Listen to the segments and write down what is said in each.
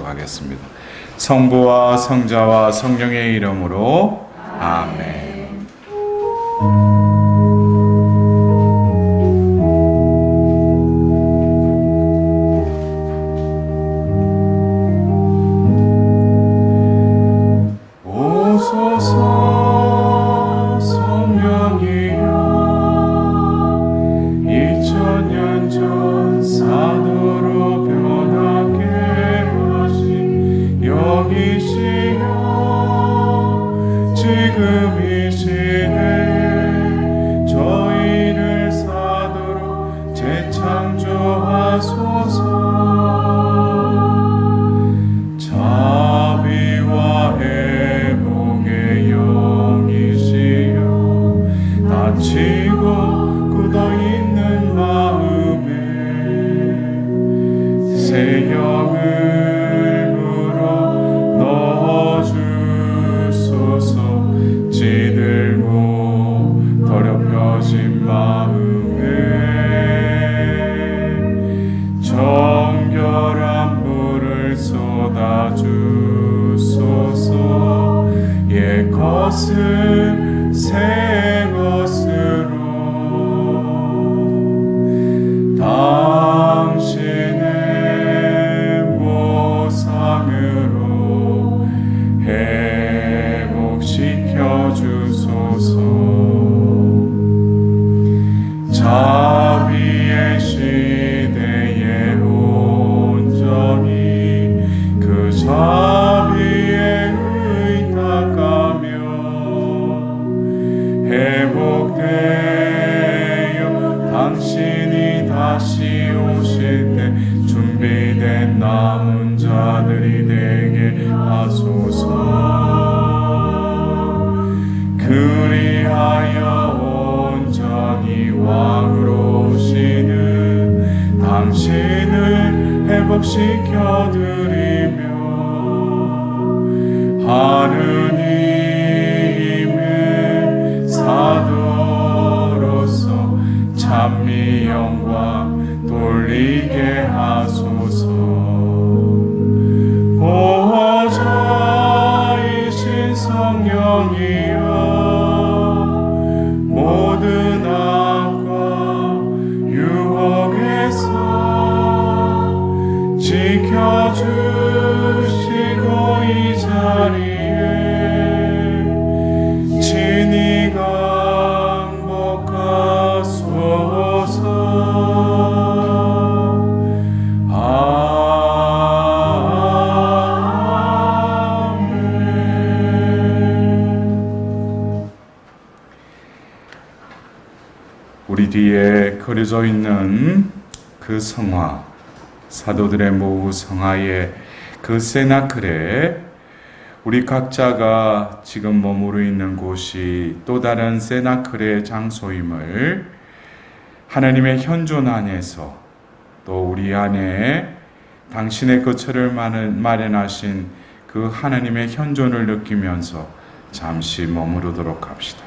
기도하도록 하겠습니다. 성부와 성자와 성령의 이름으로 아멘. 오소서 성령이여 2000년 전 사도로 변하게 하신 영이시여 지금 이 시대에 저희를 사도로 재창조하소서. 자비와 회복의 영이시여 다치고 굳어있는 마음에 새 영을 불어 넣어주소서. 찌들고 더럽혀진 마음에 정결한 물을 쏟아주소서. 옛 것을 새 것으로 당신의 모상으로 회복시켜 주소서. 자비의 시대에 온전히 그 자비에 의탁하며 회복되어 당신이 다시 오실 때 준비된 남은 자들이 되게 하소서. 그리하여 온전히 왕으로 오시는 당신을 회복시켜 드리며 하느님의 사도로서 찬미 영광 돌리게 하소서. 보호자이신 성령이여 모든 악과 유혹에서 지켜주시고 이 자리에 친히 강복하소서. 아멘. 우리 뒤에 그려져 있는 그 성화, 사도들의 모후 성화의 그 세나클에 우리 각자가 지금 머무르 있는 곳이 또 다른 세나클의 장소임을 하나님의 현존 안에서 또 우리 안에 당신의 거처를 마련하신 그 하나님의 현존을 느끼면서 잠시 머무르도록 합시다.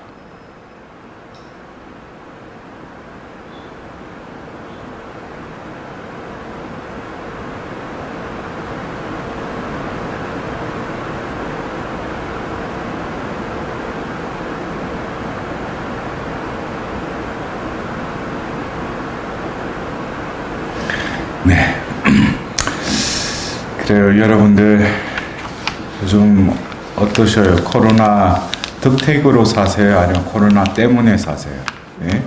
네. 그래요. 여러분들 요즘 어떠셔요? 코로나 덕택으로 사세요? 아니면 코로나 때문에 사세요? 네?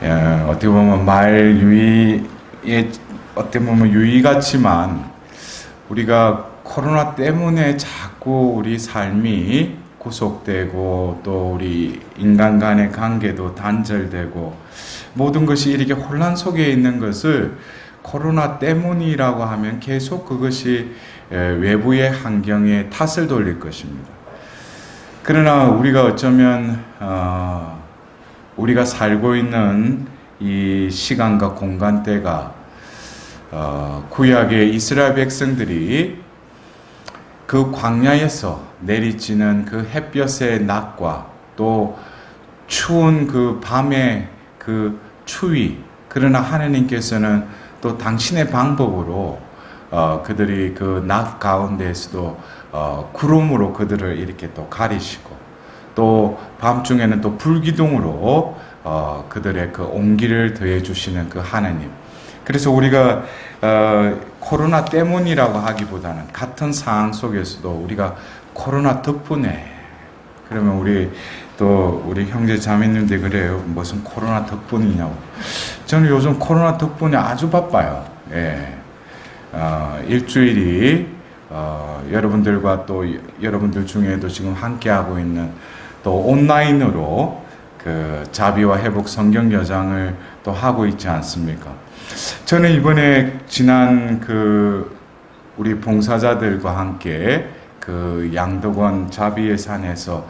네. 어떻게 보면 말 유의에 어떻게 보면 유의 같지만 우리가 코로나 때문에 자꾸 우리 삶이 구속되고 또 우리 인간 간의 관계도 단절되고 모든 것이 이렇게 혼란 속에 있는 것을 코로나 때문이라고 하면 계속 그것이 외부의 환경에 탓을 돌릴 것입니다. 그러나 우리가 어쩌면 우리가 살고 있는 이 시간과 공간대가 구약의 이스라엘 백성들이 그 광야에서 내리쬐는 그 햇볕의 낮과 또 추운 그 밤의 그 추위, 그러나 하나님께서는 또 당신의 방법으로 그들이 그 낮 가운데에서도 구름으로 그들을 이렇게 또 가리시고, 또 밤중에는 또 불기둥으로 그들의 그 온기를 더해 주시는 그 하나님. 그래서 우리가 코로나 때문이라고 하기보다는 같은 상황 속에서도 우리가 코로나 덕분에, 그러면 우리 형제 자매님들 그래요. 무슨 코로나 덕분이냐고. 저는 요즘 코로나 덕분에 아주 바빠요. 예. 일주일이 여러분들과 또 여러분들 중에도 지금 함께하고 있는 또 온라인으로 그 자비와 회복 성경 여장을 또 하고 있지 않습니까? 저는 이번에 지난 우리 봉사자들과 함께 그 양덕원 자비의 산에서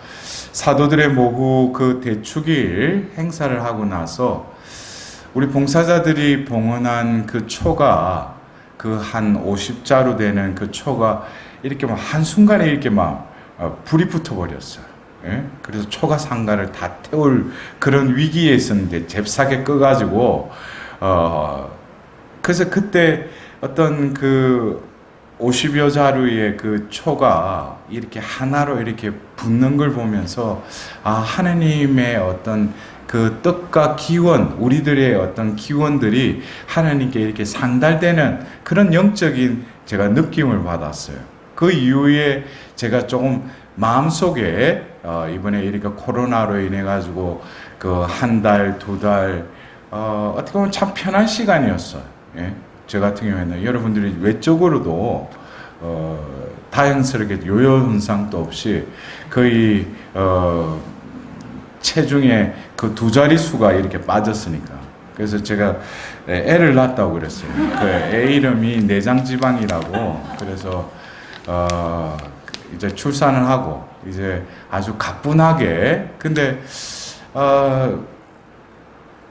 사도들의 모후 그 대축일 행사를 하고 나서 우리 봉사자들이 봉헌한 그 초가 그 한 50자루 되는 그 초가 이렇게 막 한순간에 이렇게 막 불이 붙어버렸어요. 예? 그래서 초가 상가를 다 태울 그런 위기에 있었는데 잽싸게 꺼가지고 그래서 그때 어떤 그 50여 자루의 그 초가 이렇게 하나로 이렇게 붙는 걸 보면서 하나님의 어떤 그 뜻과 기원, 우리들의 어떤 기원들이 하나님께 이렇게 상달되는 그런 영적인 제가 느낌을 받았어요. 그 이후에 제가 조금 마음속에 이번에 이렇게 코로나로 인해 가지고 그 한 달, 두 달 어떻게 보면 참 편한 시간이었어요. 예? 저 같은 경우에는 여러분들이 외적으로도 다행스럽게 요요 현상도 없이 거의 체중의 그 두 자릿수가 이렇게 빠졌으니까. 그래서 제가 애를 낳았다고 그랬어요. 그 애 이름이 내장지방이라고. 그래서 이제 출산을 하고 이제 아주 가뿐하게. 근데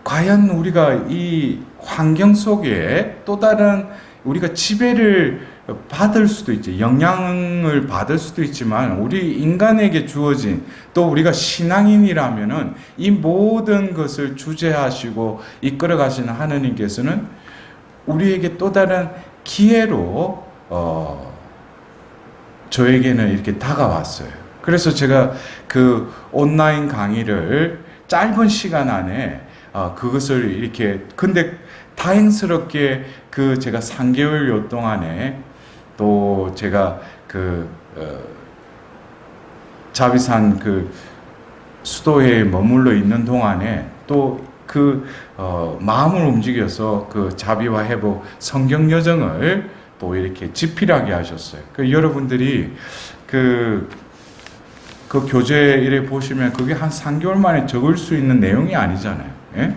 과연 우리가 이 환경 속에 또 다른 우리가 지배를 받을 수도 있지, 영향을 받을 수도 있지만 우리 인간에게 주어진, 또 우리가 신앙인이라면은 이 모든 것을 주재하시고 이끌어 가시는 하느님께서는 우리에게 또 다른 기회로 저에게는 이렇게 다가왔어요. 그래서 제가 그 온라인 강의를 짧은 시간 안에 그것을 이렇게, 근데 다행스럽게 그 제가 3개월여 동안에 또 제가 자비산 그 수도에 머물러 있는 동안에 또 마음을 움직여서 그 자비와 회복 성경 여정을 또 이렇게 집필하게 하셨어요. 여러분들이 그 교재에 보시면 그게 한 3개월 만에 적을 수 있는 내용이 아니잖아요. 예?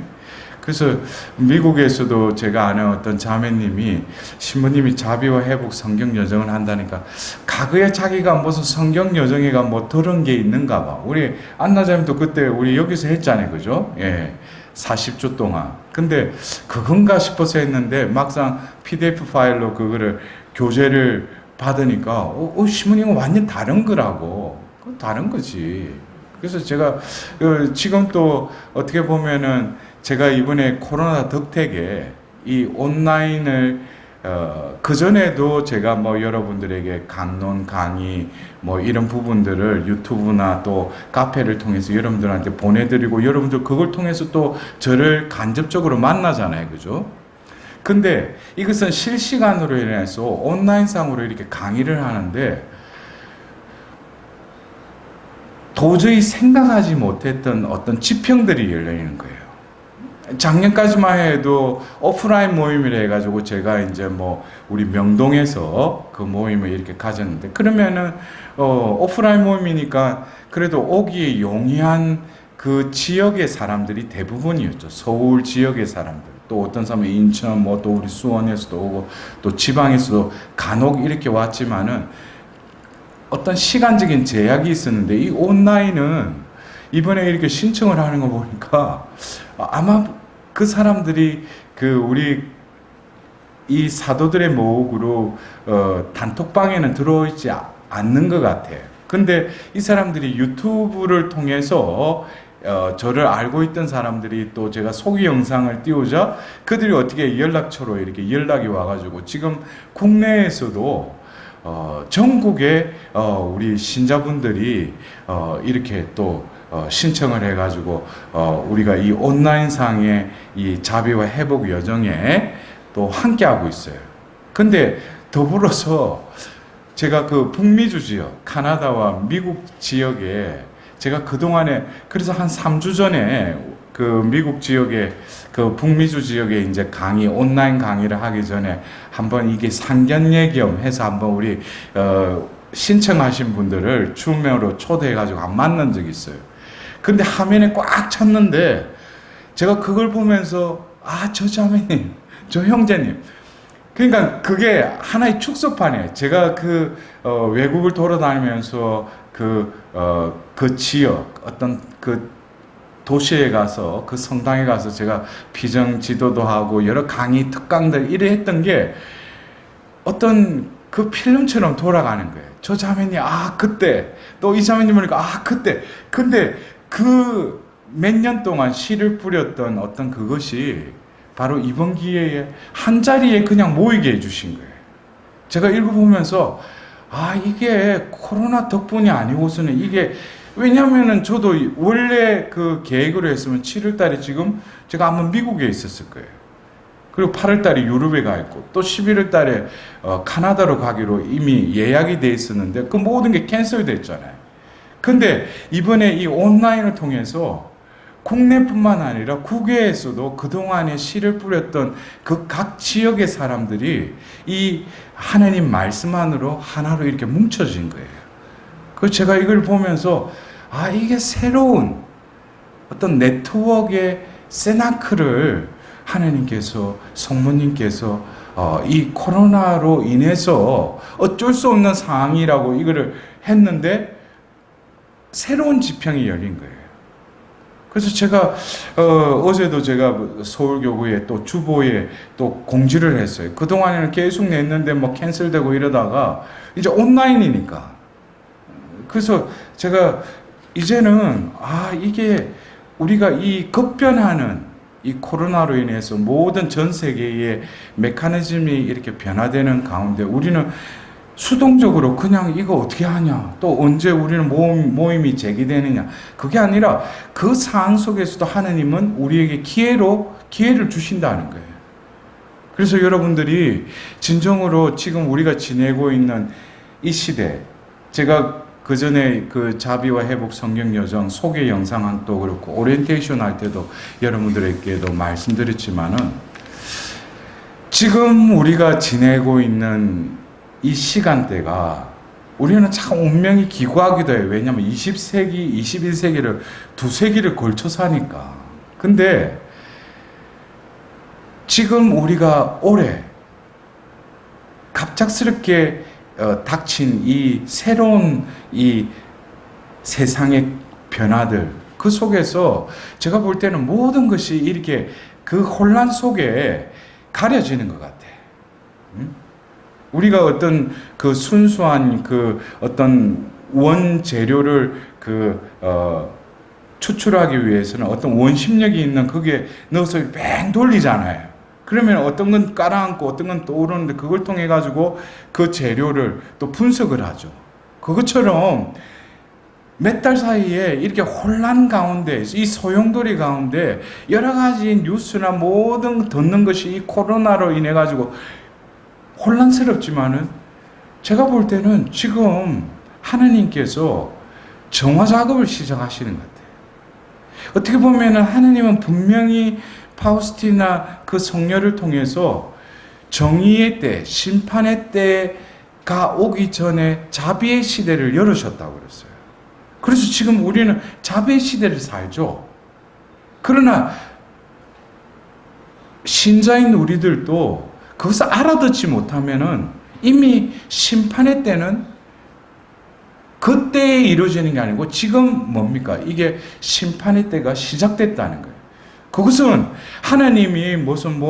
그래서 미국에서도 제가 아는 어떤 자매님이, 신부님이 자비와 회복 성경 여정을 한다니까 과거에 자기가 무슨 성경 여정에가 뭐 들은 게 있는가 봐. 우리 안나자님도 그때 우리 여기서 했잖아요. 그죠? 예. 40주 동안. 근데 그건가 싶어서 했는데 막상 PDF 파일로 그거를 교재를 받으니까 신부님은 완전 다른 거라고. 그건 다른 거지. 그래서 제가 지금 또 어떻게 보면은 제가 이번에 코로나 덕택에 이 온라인을 그전에도 제가 뭐 여러분들에게 강론 강의 뭐 이런 부분들을 유튜브나 또 카페를 통해서 여러분들한테 보내드리고, 여러분들 그걸 통해서 또 저를 간접적으로 만나잖아요. 그죠? 근데 이것은 실시간으로 인해서 온라인상으로 이렇게 강의를 하는데 도저히 생각하지 못했던 어떤 지평들이 열리는 거예요. 작년까지만 해도 오프라인 모임이라 해가지고 제가 이제 뭐 우리 명동에서 그 모임을 이렇게 가졌는데, 그러면은 오프라인 모임이니까 그래도 오기에 용이한 그 지역의 사람들이 대부분이었죠. 서울 지역의 사람들, 또 어떤 사람은 인천, 뭐 또 우리 수원에서도 오고 또 지방에서도 간혹 이렇게 왔지만은 어떤 시간적인 제약이 있었는데, 이 온라인은 이번에 이렇게 신청을 하는 거 보니까 아마 그 사람들이 우리 이 사도들의 모으로 단톡방에는 들어있지 않는 것 같아요. 근데 이 사람들이 유튜브를 통해서 저를 알고 있던 사람들이 또 제가 소개 영상을 띄우자 그들이 어떻게 연락처로 이렇게 연락이 와가지고 지금 국내에서도 전국에 우리 신자분들이 이렇게 또 신청을 해가지고 우리가 이 온라인상의 이 자비와 회복 여정에 또 함께하고 있어요. 근데 더불어서 제가 그 북미주 지역, 카나다와 미국 지역에 제가 그동안에 그래서 한 3주 전에 그 미국 지역에 그 북미주 지역에 이제 온라인 강의를 하기 전에 한번 이게 상견례 겸 해서 한번 우리 신청하신 분들을 줌으로 초대해가지고 안 만난 적이 있어요. 근데 화면에 꽉 찼는데 제가 그걸 보면서 저 자매님, 저 형제님, 그러니까 그게 하나의 축소판이에요. 제가 외국을 돌아다니면서 그 지역 어떤 그 도시에 가서 그 성당에 가서 제가 비전 지도도 하고 여러 강의 특강들 이래 했던 게 어떤 그 필름처럼 돌아가는 거예요. 저 자매님 그때 또 이 자매님 보니까 그때 근데 그 몇 년 동안 씨를 뿌렸던 어떤 그것이 바로 이번 기회에 한 자리에 그냥 모이게 해주신 거예요. 제가 읽어보면서 이게 코로나 덕분이 아니고서는 이게 왜냐면은 저도 원래 그 계획으로 했으면 7월달에 지금 제가 아마 미국에 있었을 거예요. 그리고 8월달에 유럽에 가 있고 또 11월달에 카나다로 가기로 이미 예약이 돼 있었는데 그 모든 게 캔슬 됐잖아요. 근데 이번에 이 온라인을 통해서 국내뿐만 아니라 국외에서도 그동안에 씨를 뿌렸던 그 각 지역의 사람들이 이 하나님 말씀 안으로 하나로 이렇게 뭉쳐진 거예요. 그래서 제가 이걸 보면서 이게 새로운 어떤 네트워크의 세나크를 하나님께서 성모님께서 이 코로나로 인해서 어쩔 수 없는 상황이라고 이거를 했는데 새로운 지평이 열린 거예요. 그래서 제가 어제도 제가 서울교구에 또 주보에 또 공지를 했어요. 그동안에는 계속 냈는데 뭐 캔슬되고 이러다가 이제 온라인이니까. 그래서 제가 이제는 이게 우리가 이 급변하는 이 코로나로 인해서 모든 전 세계의 메커니즘이 이렇게 변화되는 가운데 우리는 수동적으로 그냥 이거 어떻게 하냐, 또 언제 우리는 모임이 재개되느냐, 그게 아니라 그 상황 속에서도 하나님은 우리에게 기회를 주신다는 거예요. 그래서 여러분들이 진정으로 지금 우리가 지내고 있는 이 시대, 제가 그 전에 그 자비와 회복 성경 여정 소개 영상도 그렇고 오리엔테이션 할 때도 여러분들에게도 말씀드렸지만은 지금 우리가 지내고 있는 이 시간대가 우리는 참 운명이 기구하기도 해요. 왜냐하면 20세기, 21세기를 두 세기를 걸쳐서 하니까. 근데 지금 우리가 올해 갑작스럽게 닥친 이 새로운 이 세상의 변화들 그 속에서 제가 볼 때는 모든 것이 이렇게 그 혼란 속에 가려지는 것 같아. 우리가 어떤 그 순수한 그 어떤 원재료를 추출하기 위해서는 어떤 원심력이 있는 거기에 넣어서 뺑 돌리잖아요. 그러면 어떤 건 깔아앉고 어떤 건 떠오르는데 그걸 통해 가지고 그 재료를 또 분석을 하죠. 그것처럼 몇 달 사이에 이렇게 혼란 가운데 이 소용돌이 가운데 여러 가지 뉴스나 모든 듣는 것이 이 코로나로 인해 가지고 혼란스럽지만은 제가 볼 때는 지금 하나님께서 정화 작업을 시작하시는 것 같아요. 어떻게 보면은 하나님은 분명히 파우스티나 그 성녀를 통해서 정의의 때, 심판의 때가 오기 전에 자비의 시대를 열으셨다고 그랬어요. 그래서 지금 우리는 자비의 시대를 살죠. 그러나 신자인 우리들도 그것을 알아듣지 못하면은 이미 심판의 때는 그때에 이루어지는 게 아니고 지금 뭡니까? 이게 심판의 때가 시작됐다는 거예요. 그것은 하나님이 무슨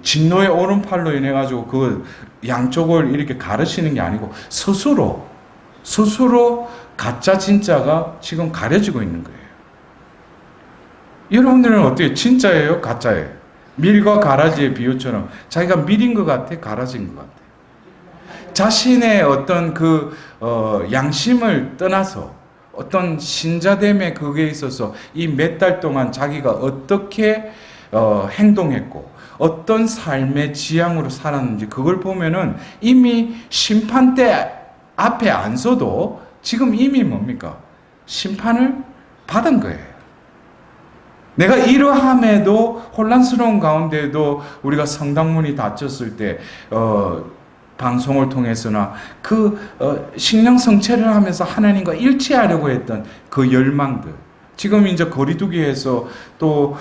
진노의 오른팔로 인해 가지고 그 양쪽을 이렇게 가르치는 게 아니고 스스로 가짜 진짜가 지금 가려지고 있는 거예요. 여러분들은 어때요? 진짜예요? 가짜예요? 밀과 가라지의 비유처럼 자기가 밀인 것 같아? 가라지인 것 같아? 자신의 어떤 양심을 떠나서 어떤 신자됨의 그게 있어서 이 몇 달 동안 자기가 어떻게 행동했고 어떤 삶의 지향으로 살았는지 그걸 보면은 이미 심판대 앞에 안 서도 지금 이미 뭡니까? 심판을 받은 거예요. 내가 이러함에도 혼란스러운 가운데도 우리가 성당문이 닫혔을 때 방송을 통해서나 식량 성체를 하면서 하나님과 일치하려고 했던 그 열망들, 지금 이제 거리두기에서 또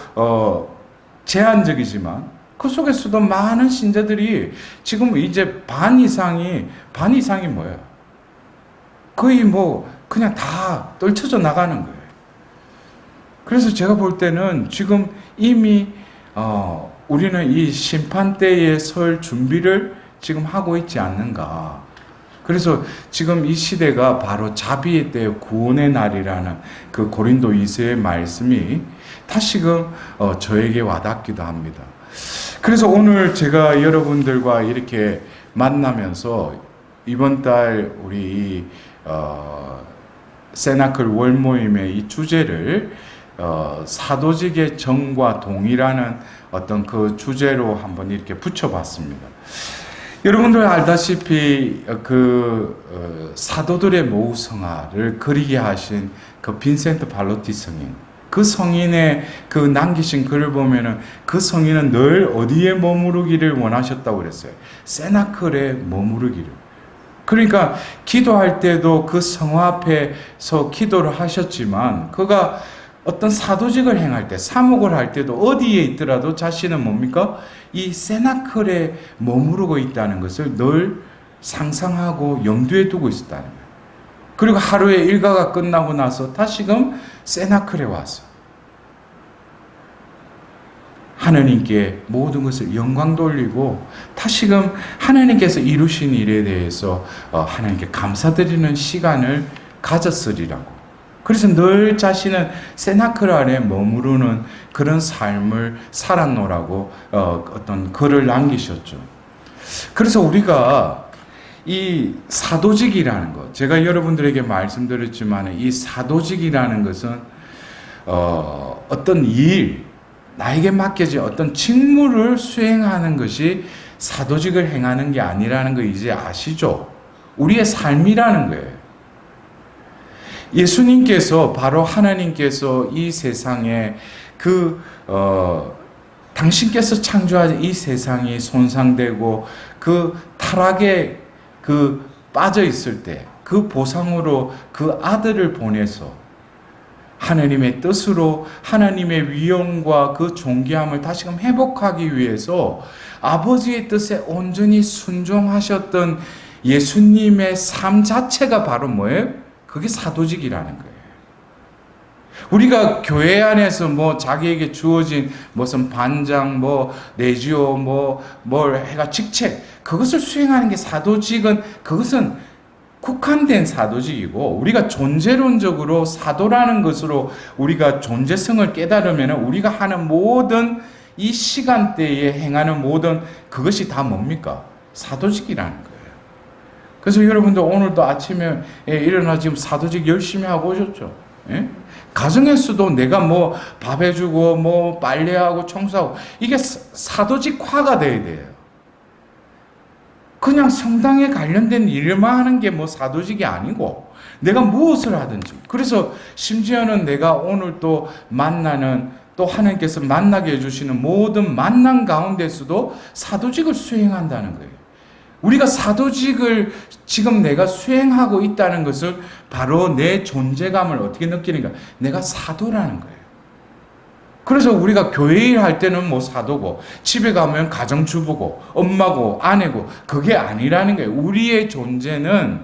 제한적이지만 그 속에서도 많은 신자들이 지금 이제 반 이상이 뭐예요? 거의 뭐 그냥 다 떨쳐져 나가는 거예요. 그래서 제가 볼 때는 지금 이미 우리는 이 심판대에 설 준비를 지금 하고 있지 않는가. 그래서 지금 이 시대가 바로 자비의 때 구원의 날이라는 그 고린도 2서의 말씀이 다시금 저에게 와닿기도 합니다. 그래서 오늘 제가 여러분들과 이렇게 만나면서 이번 달 우리 세나클 월모임의 이 주제를 사도직의 정과 동이라는 어떤 그 주제로 한번 이렇게 붙여봤습니다. 여러분들 알다시피 사도들의 모우성화를 그리게 하신 그 빈센트 발로티 성인, 그 성인의 그 남기신 글을 보면은 그 성인은 늘 어디에 머무르기를 원하셨다고 그랬어요. 세나클에 머무르기를. 그러니까 기도할 때도 그 성화 앞에서 기도를 하셨지만 그가 어떤 사도직을 행할 때, 사목을 할 때도 어디에 있더라도 자신은 뭡니까? 이 세나클에 머무르고 있다는 것을 늘 상상하고 염두에 두고 있었다는 거예요. 그리고 하루의 일과가 끝나고 나서 다시금 세나클에 와서 하나님께 모든 것을 영광 돌리고 다시금 하나님께서 이루신 일에 대해서 하나님께 감사드리는 시간을 가졌으리라고. 그래서 늘 자신은 세나클 아래 머무르는 그런 삶을 살았노라고 어떤 글을 남기셨죠. 그래서 우리가 이 사도직이라는 것, 제가 여러분들에게 말씀드렸지만 이 사도직이라는 것은 어떤 일, 나에게 맡겨진 어떤 직무를 수행하는 것이 사도직을 행하는 게 아니라는 거 이제 아시죠? 우리의 삶이라는 거예요. 예수님께서 바로 하나님께서 이 세상에 당신께서 창조하신 이 세상이 손상되고 그 타락에 빠져 있을 때 그 보상으로 그 아들을 보내서 하나님의 뜻으로 하나님의 위엄과 그 존귀함을 다시금 회복하기 위해서 아버지의 뜻에 온전히 순종하셨던 예수님의 삶 자체가 바로 뭐예요? 그게 사도직이라는 거예요. 우리가 교회 안에서 뭐 자기에게 주어진 무슨 반장, 내지요, 뭘 해가 직책, 그것을 수행하는 게 사도직은, 그것은 국한된 사도직이고, 우리가 존재론적으로 사도라는 것으로 우리가 존재성을 깨달으면 우리가 하는 모든 이 시간대에 행하는 모든 그것이 다 뭡니까? 사도직이라는 거예요. 그래서 여러분들 오늘도 아침에 일어나 지금 사도직 열심히 하고 오셨죠? 예? 가정에서도 내가 밥 해주고 빨래하고 청소하고 이게 사도직화가 돼야 돼요. 그냥 성당에 관련된 일만 하는 게 사도직이 아니고 내가 무엇을 하든지, 그래서 심지어는 내가 오늘 또 만나는, 또 하나님께서 만나게 해주시는 모든 만남 가운데서도 사도직을 수행한다는 거예요. 우리가 사도직을 지금 내가 수행하고 있다는 것을 바로 내 존재감을 어떻게 느끼는가? 내가 사도라는 거예요. 그래서 우리가 교회 일 할 때는 사도고, 집에 가면 가정주부고, 엄마고, 아내고, 그게 아니라는 거예요. 우리의 존재는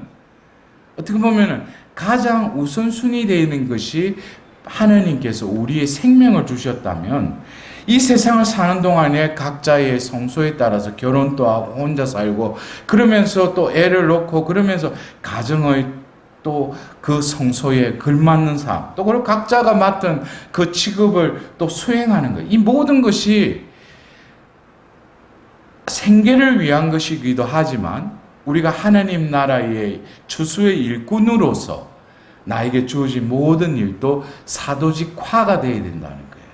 어떻게 보면 가장 우선순위 되는 것이 하나님께서 우리의 생명을 주셨다면 이 세상을 사는 동안에 각자의 성소에 따라서 결혼도 하고 혼자 살고 그러면서 또 애를 놓고 그러면서 가정의 또 그 성소에 걸맞는 삶, 또 그리고 각자가 맡은 그 직업을 또 수행하는 것. 이 모든 것이 생계를 위한 것이기도 하지만 우리가 하나님 나라의 추수의 일꾼으로서 나에게 주어진 모든 일도 사도직화가 되어야 된다는 거예요.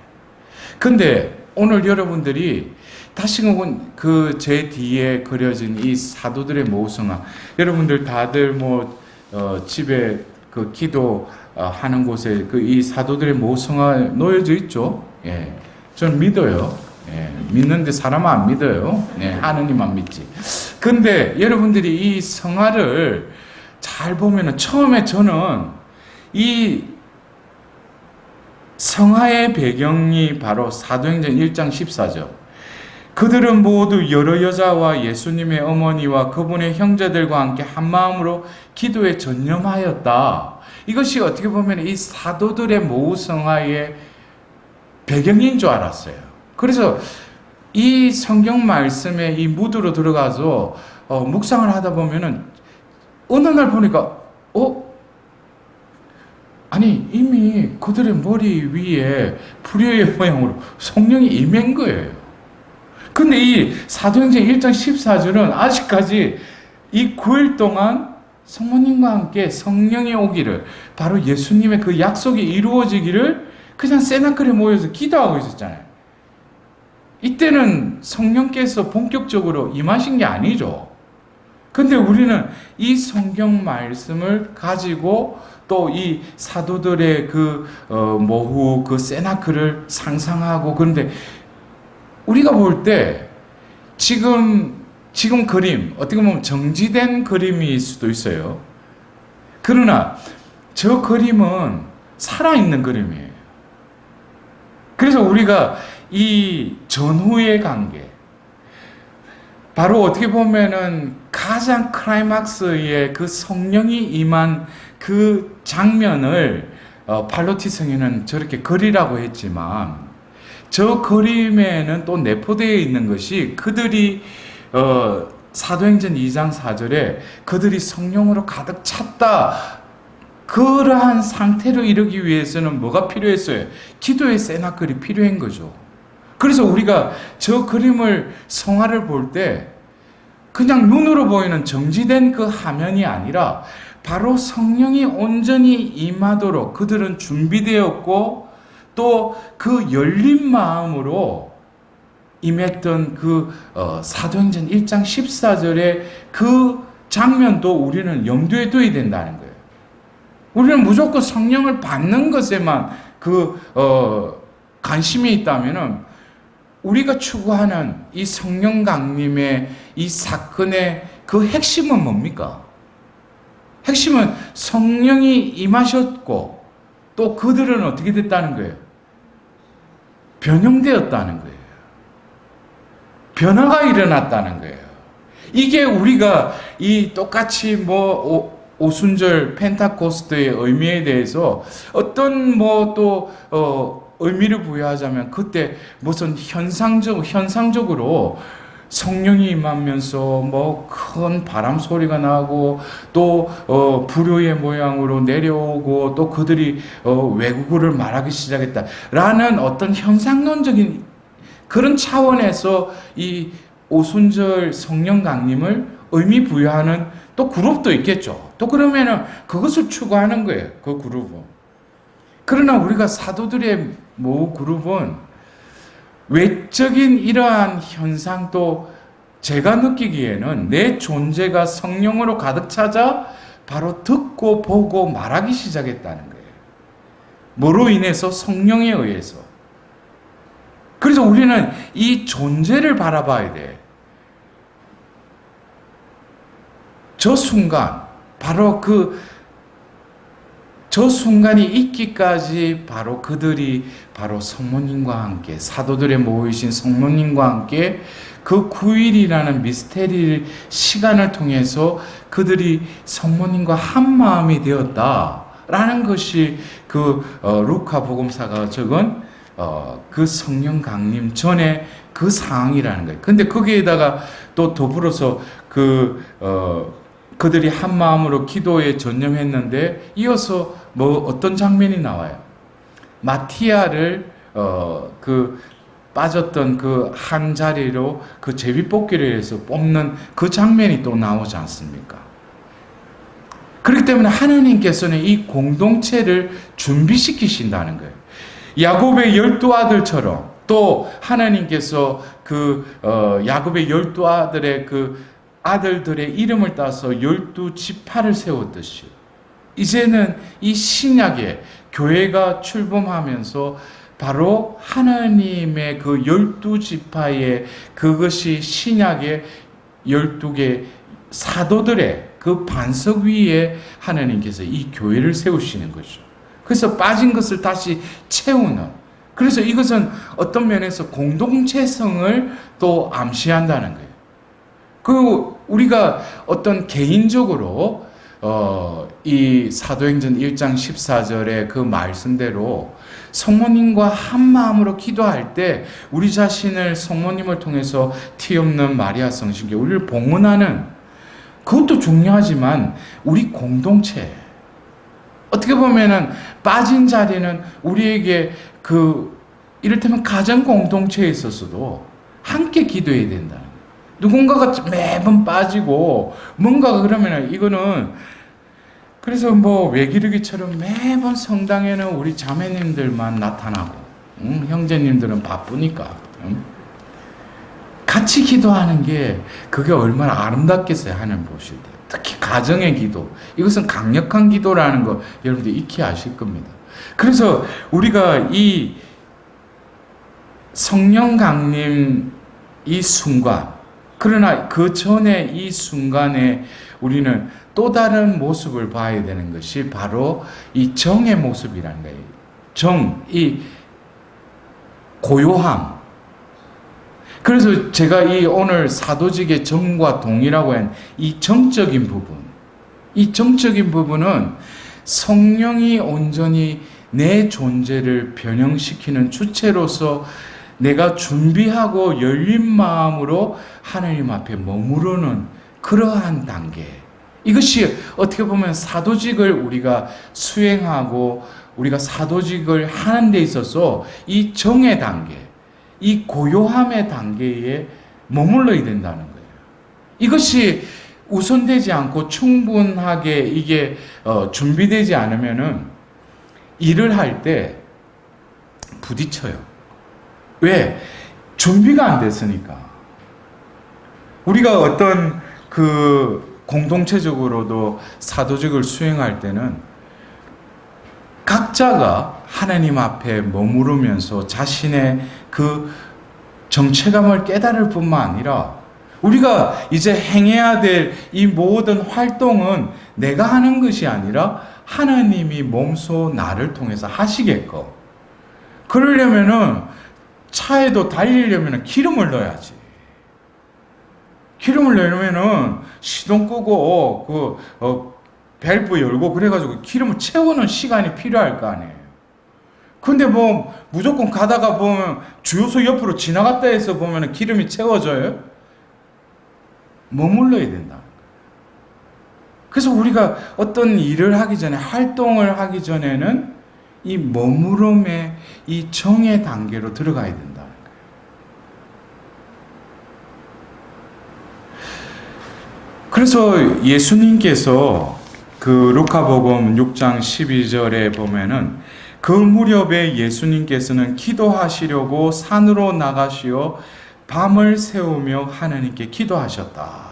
근데 오늘 여러분들이 다시금 그 제 뒤에 그려진 이 사도들의 모성화, 여러분들 다들 집에 그 기도 하는 곳에 그 이 사도들의 모성화 놓여져 있죠. 예, 저는 믿어요. 예, 믿는데 사람은 안 믿어요. 예, 하느님만 믿지. 근데 여러분들이 이 성화를 잘 보면은 처음에 저는 이 성화의 배경이 바로 사도행전 1장 14절. 그들은 모두 여러 여자와 예수님의 어머니와 그분의 형제들과 함께 한 마음으로 기도에 전념하였다. 이것이 어떻게 보면 이 사도들의 모성화의 배경인 줄 알았어요. 그래서 이 성경 말씀에 이 무드로 들어가서 묵상을 하다 보면은 어느 날 보니까 아니 이미 그들의 머리 위에 불효의 모양으로 성령이 임한 거예요. 근데 이 사도행전 1장 14절은 아직까지 이 9일 동안 성모님과 함께 성령이 오기를, 바로 예수님의 그 약속이 이루어지기를 그냥 세나클에 모여서 기도하고 있었잖아요. 이때는 성령께서 본격적으로 임하신 게 아니죠. 근데 우리는 이 성경 말씀을 가지고 또 이 사도들의 그 모후 그 세나클을 상상하고, 그런데 우리가 볼 때 지금 그림 어떻게 보면 정지된 그림일 수도 있어요. 그러나 저 그림은 살아있는 그림이에요. 그래서 우리가 이 전후의 관계, 바로 어떻게 보면은 가장 클라이막스의 그 성령이 임한 그 장면을 팔로티 성인은 저렇게 그리라고 했지만, 저 그림에는 또 내포되어 있는 것이 그들이 사도행전 2장 4절에 그들이 성령으로 가득 찼다, 그러한 상태로 이르기 위해서는 뭐가 필요했어요? 기도의 세나클이 필요한 거죠. 그래서 우리가 저 그림을, 성화를 볼 때 그냥 눈으로 보이는 정지된 그 화면이 아니라 바로 성령이 온전히 임하도록 그들은 준비되었고, 또 그 열린 마음으로 임했던 그 사도행전 1장 14절의 그 장면도 우리는 염두에 둬야 된다는 거예요. 우리는 무조건 성령을 받는 것에만 관심이 있다면은 우리가 추구하는 이 성령 강림의 이 사건의 그 핵심은 뭡니까? 핵심은 성령이 임하셨고 또 그들은 어떻게 됐다는 거예요? 변형되었다는 거예요. 변화가 일어났다는 거예요. 이게 우리가 이 똑같이 오순절 펜타코스트의 의미에 대해서 어떤 의미를 부여하자면, 그때 무슨 현상적으로 성령이 임하면서 큰 바람 소리가 나고 또 불효의 모양으로 내려오고 또 그들이 외국어를 말하기 시작했다라는 어떤 현상론적인 그런 차원에서 이 오순절 성령 강림을 의미 부여하는 또 그룹도 있겠죠. 또 그러면은 그것을 추구하는 거예요, 그 그룹은. 그러나 우리가 사도들의 모 그룹은 외적인 이러한 현상도 제가 느끼기에는 내 존재가 성령으로 가득 차자 바로 듣고 보고 말하기 시작했다는 거예요. 뭐로 인해서? 성령에 의해서. 그래서 우리는 이 존재를 바라봐야 돼. 저 순간, 바로 저 순간이 있기까지 바로 그들이 바로 성모님과 함께, 사도들의 모이신 성모님과 함께 그 9일이라는 미스테리 시간을 통해서 그들이 성모님과 한 마음이 되었다라는 것이 루카 복음사가 적은 그 성령 강림 전에 그 상황이라는 거예요. 근데 거기에다가 또 더불어서 그들이 한 마음으로 기도에 전념했는데 이어서 뭐 어떤 장면이 나와요? 마티아를 빠졌던 그 한 자리로 그 제비뽑기를 해서 뽑는 그 장면이 또 나오지 않습니까? 그렇기 때문에 하나님께서는 이 공동체를 준비시키신다는 거예요. 야곱의 12아들처럼 또 하나님께서 야곱의 12아들의 그 아들들의 이름을 따서 12지파를 세웠듯이 이제는 이 신약에 교회가 출범하면서 바로 하나님의 그 12지파의 그것이 신약의 12개 사도들의 그 반석 위에 하나님께서 이 교회를 세우시는 거죠. 그래서 빠진 것을 다시 채우는, 그래서 이것은 어떤 면에서 공동체성을 또 암시한다는 거예요. 우리가 어떤 개인적으로 이 사도행전 1장 14절의 그 말씀대로 성모님과 한 마음으로 기도할 때 우리 자신을 성모님을 통해서 티 없는 마리아 성신께 우리를 봉헌하는, 그것도 중요하지만 우리 공동체, 어떻게 보면은 빠진 자리는 우리에게 이를테면 가정 공동체에 있어서도 함께 기도해야 된다. 누군가가 매번 빠지고 뭔가 그러면은 이거는, 그래서 뭐 외기르기처럼 매번 성당에는 우리 자매님들만 나타나고 형제님들은 바쁘니까 같이 기도하는 게 그게 얼마나 아름답겠어요. 하나님 보실 때. 특히 가정의 기도, 이것은 강력한 기도라는 거 여러분들 익히 아실 겁니다. 그래서 우리가 이 성령 강림 이 순간, 그러나 그 전에 이 순간에 우리는 또 다른 모습을 봐야 되는 것이 바로 이 정의 모습이라는 거예요. 이 고요함. 그래서 제가 이 오늘 사도직의 정과 동이라고 한 이 정적인 부분, 이 정적인 부분은 성령이 온전히 내 존재를 변형시키는 주체로서 내가 준비하고 열린 마음으로 하나님 앞에 머무르는 그러한 단계. 이것이 어떻게 보면 사도직을 우리가 수행하고 우리가 사도직을 하는 데 있어서 이 정의 단계, 이 고요함의 단계에 머물러야 된다는 거예요. 이것이 우선되지 않고 충분하게 이게 준비되지 않으면은 일을 할 때 부딪혀요. 왜? 준비가 안 됐으니까. 우리가 어떤 공동체적으로도 사도직을 수행할 때는 각자가 하나님 앞에 머무르면서 자신의 그 정체감을 깨달을 뿐만 아니라 우리가 이제 행해야 될 이 모든 활동은 내가 하는 것이 아니라 하나님이 몸소 나를 통해서 하시게끔. 그러려면은 차에도 달리려면 기름을 넣어야지. 기름을 넣으면은 시동 끄고 밸브 열고 그래가지고 기름을 채우는 시간이 필요할 거 아니에요. 근데 뭐 무조건 가다가 보면 주유소 옆으로 지나갔다 해서 보면은 기름이 채워져요? 머물러야 된다. 그래서 우리가 어떤 일을 하기 전에, 활동을 하기 전에는 이 머무름의 이 정의 단계로 들어가야 된다. 그래서 예수님께서 루카복음 6장 12절에 보면은 그 무렵에 예수님께서는 기도하시려고 산으로 나가시어 밤을 새우며 하나님께 기도하셨다.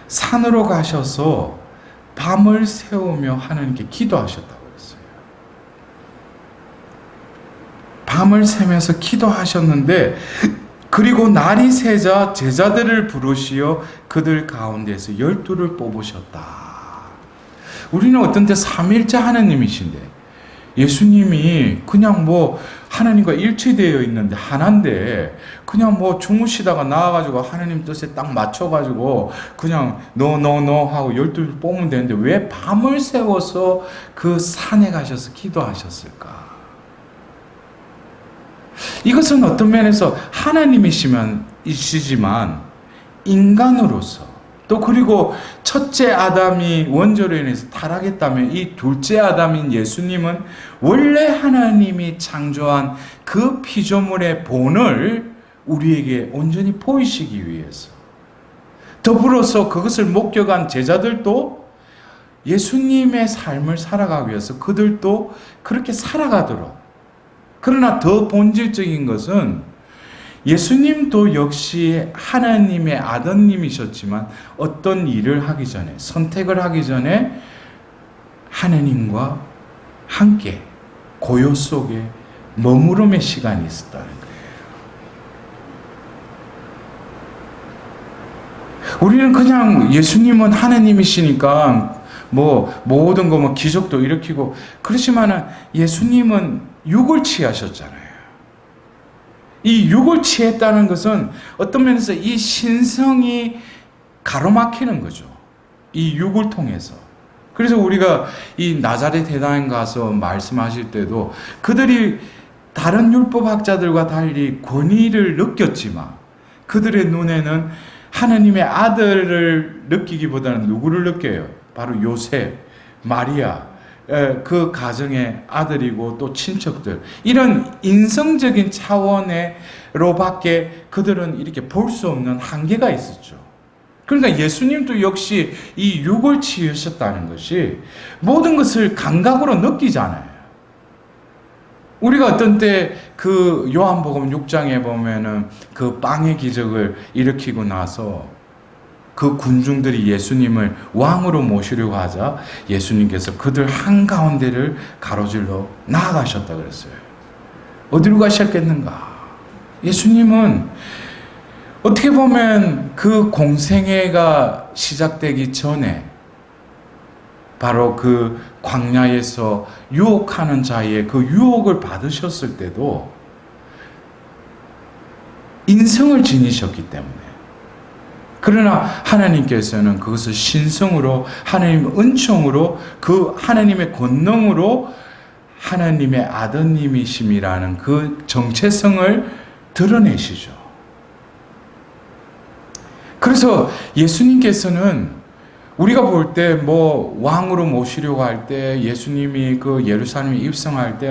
산으로 가셔서 밤을 새우며 하나님께 기도하셨다고 했어요. 밤을 새면서 기도하셨는데, 그리고 날이 새자 제자들을 부르시어 그들 가운데서 12를 뽑으셨다. 우리는 어떤 때 삼일째 하나님이신데 예수님이 그냥 뭐 하나님과 일치되어 있는데 하나인데 그냥 뭐 주무시다가 나와가지고 하나님 뜻에 딱 맞춰가지고 그냥 너 하고 12를 뽑으면 되는데 왜 밤을 새워서 그 산에 가셔서 기도하셨을까? 이것은 어떤 면에서 하나님이시지만 인간으로서 또 그리고 첫째 아담이 원죄로 인해서 타락했다면 이 둘째 아담인 예수님은 원래 하나님이 창조한 그 피조물의 본을 우리에게 온전히 보이시기 위해서, 더불어서 그것을 목격한 제자들도 예수님의 삶을 살아가기 위해서 그들도 그렇게 살아가도록. 그러나 더 본질적인 것은 예수님도 역시 하나님의 아드님이셨지만 어떤 일을 하기 전에, 선택을 하기 전에 하나님과 함께 고요 속에 머무름의 시간이 있었다는 거예요. 우리는 그냥 예수님은 하나님이시니까 모든 거 기적도 일으키고 그렇지만은 예수님은 육을 취하셨잖아요. 이 육을 취했다는 것은 어떤 면에서 이 신성이 가로막히는 거죠. 이 육을 통해서. 그래서 우리가 이 나자렛 회당에 가서 말씀하실 때도 그들이 다른 율법학자들과 달리 권위를 느꼈지만 그들의 눈에는 하나님의 아들을 느끼기보다는 누구를 느껴요? 바로 요셉, 마리아, 그 가정의 아들이고 또 친척들, 이런 인성적인 차원으로밖에 그들은 이렇게 볼 수 없는 한계가 있었죠. 그러니까 예수님도 역시 이 육을 취하셨다는 것이 모든 것을 감각으로 느끼잖아요. 우리가 어떤 때 그 요한복음 6장에 보면은 그 빵의 기적을 일으키고 나서 그 군중들이 예수님을 왕으로 모시려고 하자 예수님께서 그들 한가운데를 가로질러 나아가셨다 그랬어요. 어디로 가셨겠는가? 예수님은 어떻게 보면 그 공생애가 시작되기 전에 바로 그 광야에서 유혹하는 자의 그 유혹을 받으셨을 때도 인성을 지니셨기 때문에, 그러나 하나님께서는 그것을 신성으로, 하나님의 은총으로, 그 하나님의 권능으로 하나님의 아드님이심이라는 그 정체성을 드러내시죠. 그래서 예수님께서는 우리가 볼 때 왕으로 모시려고 할 때 예수님이 그 예루살렘에 입성할 때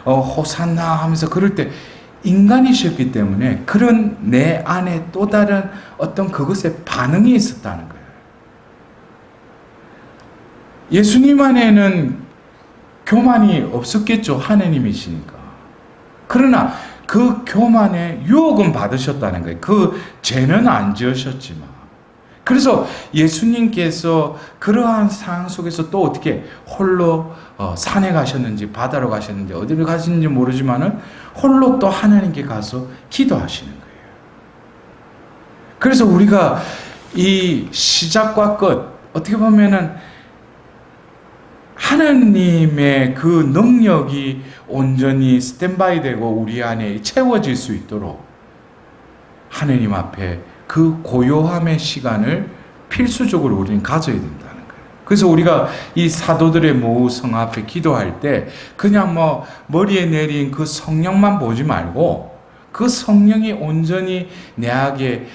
호산나 하면서 그럴 때 인간이셨기 때문에 그런 내 안에 또 다른 어떤 그것에 반응이 있었다는 거예요. 예수님 안에는 교만이 없었겠죠. 하나님이시니까. 그러나 그 교만에 유혹은 받으셨다는 거예요. 그 죄는 안 지으셨지만. 그래서 예수님께서 그러한 상황 속에서 또 어떻게 홀로 산에 가셨는지 바다로 가셨는지 어디로 가셨는지 모르지만은 홀로 또 하나님께 가서 기도하시는 거예요. 그래서 우리가 이 시작과 끝, 어떻게 보면은 하나님의 그 능력이 온전히 스탠바이 되고 우리 안에 채워질 수 있도록 하나님 앞에 그 고요함의 시간을 필수적으로 우리는 가져야 된다는 거예요. 그래서 우리가 이 사도들의 모성 앞에 기도할 때 그냥 머리에 내린 그 성령만 보지 말고 그 성령이 온전히 내게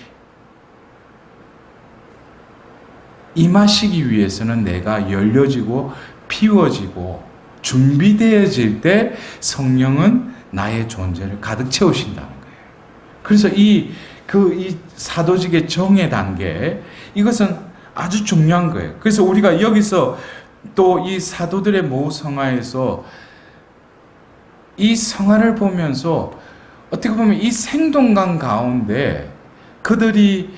임하시기 위해서는 내가 열려지고 피워지고 준비되어질 때 성령은 나의 존재를 가득 채우신다는 거예요. 그래서 이 사도직의 정의 단계, 이것은 아주 중요한 거예요. 그래서 우리가 여기서 또 이 사도들의 모성화에서 이 성화를 보면서 어떻게 보면 이 생동감 가운데 그들이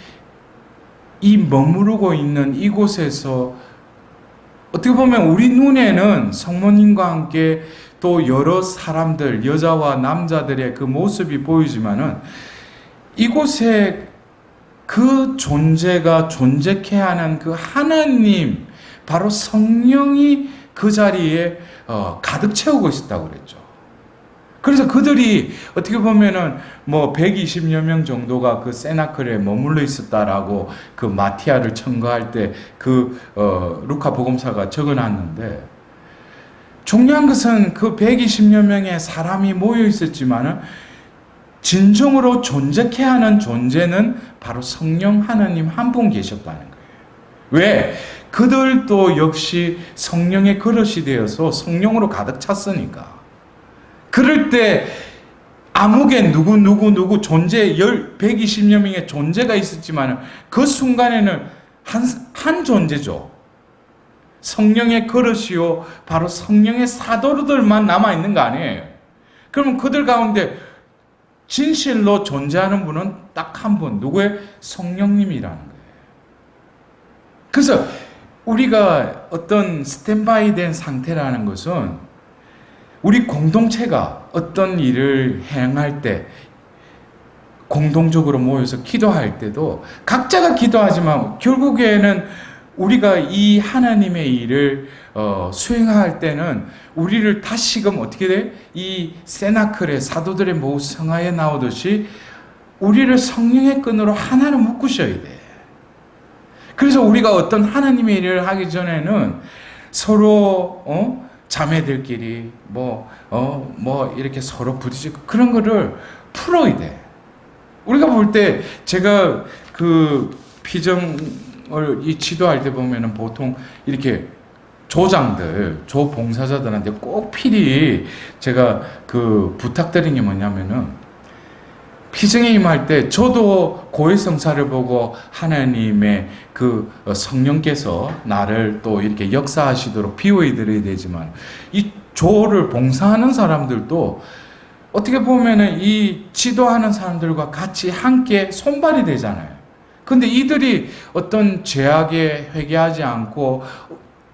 이 머무르고 있는 이곳에서 어떻게 보면 우리 눈에는 성모님과 함께 또 여러 사람들, 여자와 남자들의 그 모습이 보이지만은 이곳에 그 존재가 존재케 하는 그 하나님, 바로 성령이 그 자리에 가득 채우고 있었다고 그랬죠. 그래서 그들이 어떻게 보면은 120여 명 정도가 그 세나클에 머물러 있었다라고 그 마티아를 청거할 때 루카 복음사가 적어놨는데, 중요한 것은 그 120여 명의 사람이 모여 있었지만은 진정으로 존재케 하는 존재는 바로 성령 하나님 한 분 계셨다는 거예요. 왜? 그들도 역시 성령의 그릇이 되어서 성령으로 가득 찼으니까. 그럴 때 아무개 누구 존재 120여 명의 존재가 있었지만 그 순간에는 한 존재죠. 성령의 그릇이요 바로 성령의 사도들만 남아있는 거 아니에요. 그러면 그들 가운데 진실로 존재하는 분은 딱 한 분, 누구의? 성령님이라는 거예요. 그래서 우리가 어떤 스탠바이 된 상태라는 것은 우리 공동체가 어떤 일을 행할 때 공동적으로 모여서 기도할 때도 각자가 기도하지만 결국에는 우리가 이 하나님의 일을 수행할 때는 우리를 다시금 어떻게 돼? 이 세나클의 사도들의 모후 성화에 나오듯이 우리를 성령의 끈으로 하나로 묶으셔야 돼. 그래서 우리가 어떤 하나님의 일을 하기 전에는 서로 자매들끼리 이렇게 서로 부딪히고 그런 거를 풀어야 돼. 우리가 볼 때 제가 그 피정을 이 지도할 때 보면은 보통 이렇게 조장들, 조봉사자들한테 꼭 필히 제가 그 부탁드린 게 뭐냐면은 피정에 임할 때 저도 고해성사를 보고 하나님의 그 성령께서 나를 또 이렇게 역사하시도록 비워야 되지만 이 조를 봉사하는 사람들도 어떻게 보면은 이 지도하는 사람들과 같이 함께 손발이 되잖아요. 근데 이들이 어떤 죄악에 회개하지 않고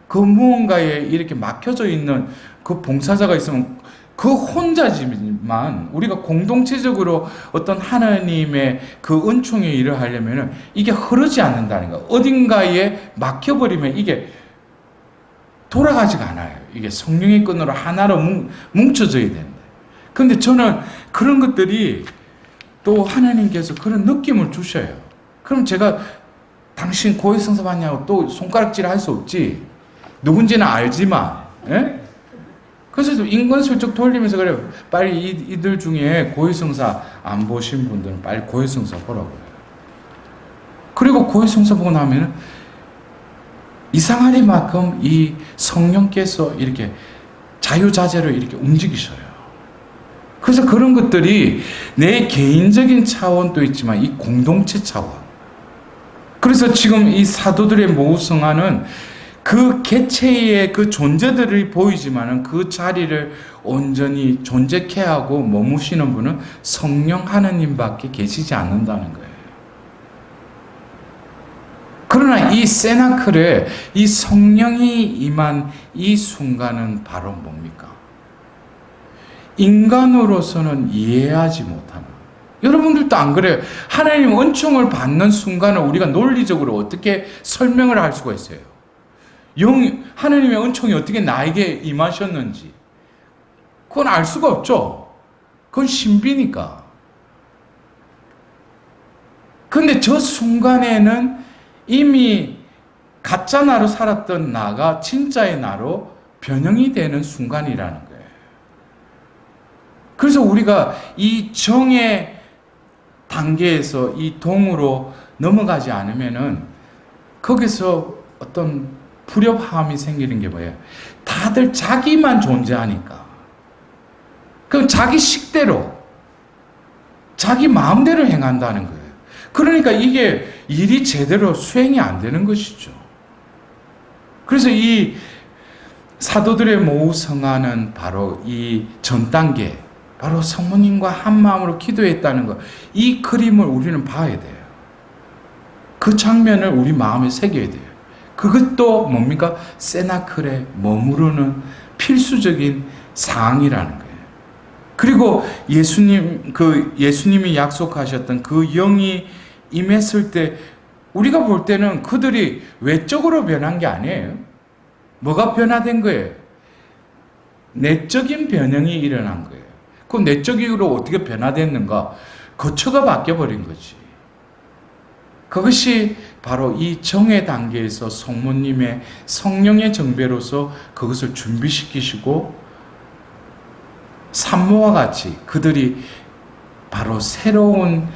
그 무언가에 이렇게 막혀져 있는 그 봉사자가 있으면 그 혼자지만 우리가 공동체적으로 어떤 하나님의 그 은총의 일을 하려면 이게 흐르지 않는다는 거. 어딘가에 막혀버리면 이게 돌아가지가 않아요. 이게 성령의 끈으로 하나로 뭉쳐져야 된다. 근데 저는 그런 것들이 또 하나님께서 그런 느낌을 주셔요. 그럼 제가 당신 고해성사 받냐고 또 손가락질 할 수 없지. 누군지는 알지만, 예? 그래서 인권 슬쩍 돌리면서 그래요. 빨리 이들 중에 고해성사 안 보신 분들은 빨리 고해성사 보라고요. 그리고 고해성사 보고 나면 이상하리만큼 이 성령께서 이렇게 자유자재로 이렇게 움직이셔요. 그래서 그런 것들이 내 개인적인 차원도 있지만 이 공동체 차원. 그래서 지금 이 사도들의 모후 성화는 그 개체의 그 존재들이 보이지만은 그 자리를 온전히 존재케 하고 머무시는 분은 성령 하나님밖에 계시지 않는다는 거예요. 그러나 이 세나클에 이 성령이 임한 이 순간은 바로 뭡니까? 인간으로서는 이해하지 못하는. 여러분들도 안 그래요? 하나님 은총을 받는 순간을 우리가 논리적으로 어떻게 설명을 할 수가 있어요? 하나님의 은총이 어떻게 나에게 임하셨는지 그건 알 수가 없죠. 그건 신비니까. 근데 저 순간에는 이미 가짜 나로 살았던 나가 진짜의 나로 변형이 되는 순간이라는 거예요. 그래서 우리가 이 정의 단계에서 이 동으로 넘어가지 않으면은 거기서 어떤 불협화음이 생기는 게 뭐예요? 다들 자기만 존재하니까. 그럼 자기 식대로, 자기 마음대로 행한다는 거예요. 그러니까 이게 일이 제대로 수행이 안 되는 것이죠. 그래서 이 사도들의 모후 성화는 바로 이 전 단계, 바로 성모님과 한 마음으로 기도했다는 것, 이 그림을 우리는 봐야 돼요. 그 장면을 우리 마음에 새겨야 돼요. 그것도 뭡니까? 세나클에 머무르는 필수적인 사항이라는 거예요. 그리고 예수님이 약속하셨던 그 영이 임했을 때 우리가 볼 때는 그들이 외적으로 변한 게 아니에요. 뭐가 변화된 거예요? 내적인 변형이 일어난 거예요. 그 내적으로 어떻게 변화됐는가? 거처가 바뀌어버린 거지. 그것이 바로 이 정의 단계에서 성모님의 성령의 정배로서 그것을 준비시키시고 산모와 같이 그들이 바로 새로운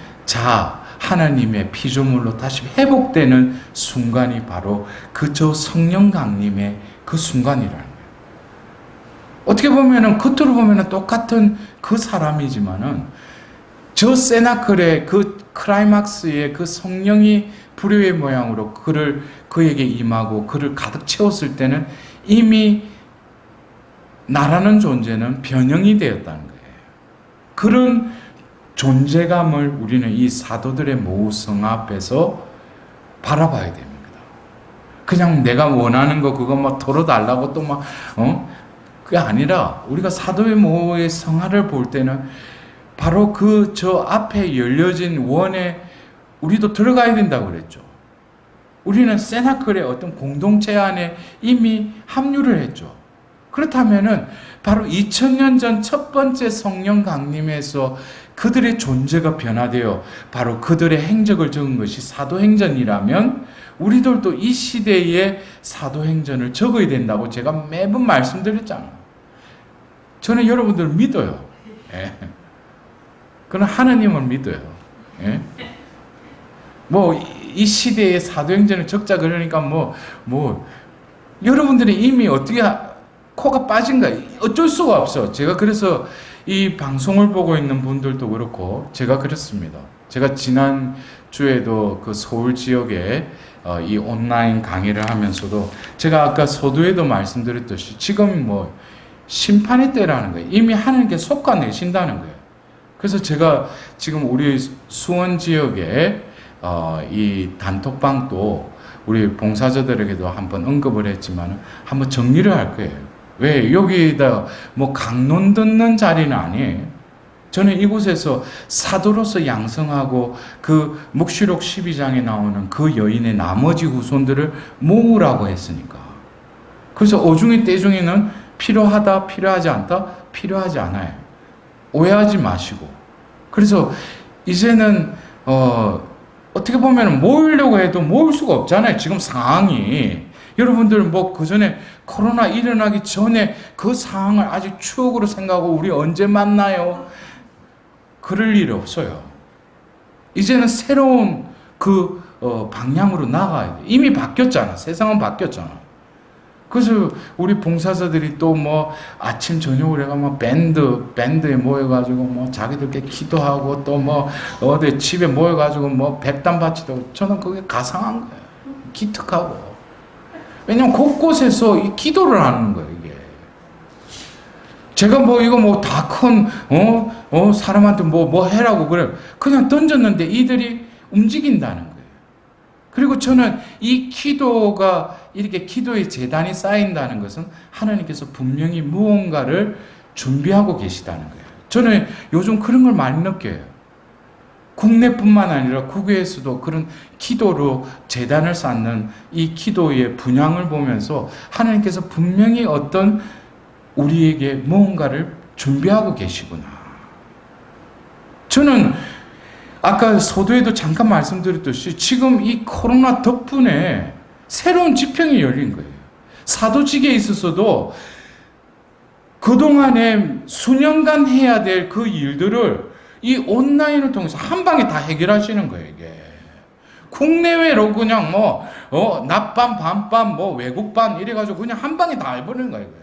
하나님의 피조물로 다시 회복되는 순간이 바로 그저 성령 강림의 그 순간이라는 거예요. 어떻게 보면은 겉으로 보면은 똑같은 그 사람이지만은 저 세나클의 그 클라이막스의 그 성령이 불의의 모양으로 그에게 임하고 그를 가득 채웠을 때는 이미 나라는 존재는 변형이 되었다는 거예요. 그런 존재감을 우리는 이 사도들의 모성 앞에서 바라봐야 됩니다. 그냥 내가 원하는 거 그거 막 털어달라고 또 막 그게 아니라 우리가 사도의 모의 성화를 볼 때는 바로 그 저 앞에 열려진 원에 우리도 들어가야 된다고 그랬죠. 우리는 세나클의 어떤 공동체 안에 이미 합류를 했죠. 그렇다면은 바로 2000년 전 첫 번째 성령 강림에서 그들의 존재가 변화되어 바로 그들의 행적을 적은 것이 사도행전이라면 우리들도 이 시대의 사도행전을 적어야 된다고 제가 매번 말씀드렸잖아요. 저는 여러분들을 믿어요. 예. 그는 하나님을 믿어요. 예. 이 시대의 사도행전을 적자 그러니까 여러분들이 이미 어떻게 코가 빠진가 어쩔 수가 없어. 제가 그래서 이 방송을 보고 있는 분들도 그렇고 제가 그렇습니다. 제가 지난 주에도 그 서울 지역에 이 온라인 강의를 하면서도 제가 아까 서두에도 말씀드렸듯이 지금 심판의 때라는 거예요. 이미 하나님께 솎아내신다는 거예요. 그래서 제가 지금 우리 수원 지역에 이 단톡방도 우리 봉사자들에게도 한번 언급을 했지만 한번 정리를 할 거예요. 왜? 여기다 강론 듣는 자리는 아니에요. 저는 이곳에서 사도로서 양성하고 그 묵시록 12장에 나오는 그 여인의 나머지 후손들을 모으라고 했으니까. 그래서 어중이 때중에는 필요하다, 필요하지 않다, 필요하지 않아요. 오해하지 마시고. 그래서 이제는 어떻게 보면 모으려고 해도 모을 수가 없잖아요. 지금 상황이. 여러분들 그 전에 코로나 일어나기 전에 그 상황을 아직 추억으로 생각하고 우리 언제 만나요? 그럴 일이 없어요. 이제는 새로운 그 방향으로 나가야 돼. 이미 바뀌었잖아. 세상은 바뀌었잖아. 그래서 우리 봉사자들이 또 아침 저녁으로 해가 밴드에 모여가지고 자기들께 기도하고 또 어디 집에 모여가지고 백단 바치고 저는 그게 가상한 거예요. 기특하고. 왜냐면 곳곳에서 이 기도를 하는 거예요, 이게. 제가 이거 다 큰, 사람한테 해라고 그래. 그냥 던졌는데 이들이 움직인다는 거예요. 그리고 저는 이 기도가 이렇게 기도의 재단이 쌓인다는 것은 하나님께서 분명히 무언가를 준비하고 계시다는 거예요. 저는 요즘 그런 걸 많이 느껴요. 국내뿐만 아니라 국외에서도 그런 기도로 재단을 쌓는 이 기도의 분향을 보면서 하나님께서 분명히 어떤 우리에게 무언가를 준비하고 계시구나. 저는 아까 서두에도 잠깐 말씀드렸듯이 지금 이 코로나 덕분에 새로운 지평이 열린 거예요. 사도직에 있어서도 그동안에 수년간 해야 될 그 일들을 이 온라인을 통해서 한 방에 다 해결하시는 거예요, 이게. 국내외로 그냥 낮반, 밤반, 외국반 이래가지고 그냥 한 방에 다 해버리는 거예요, 이게.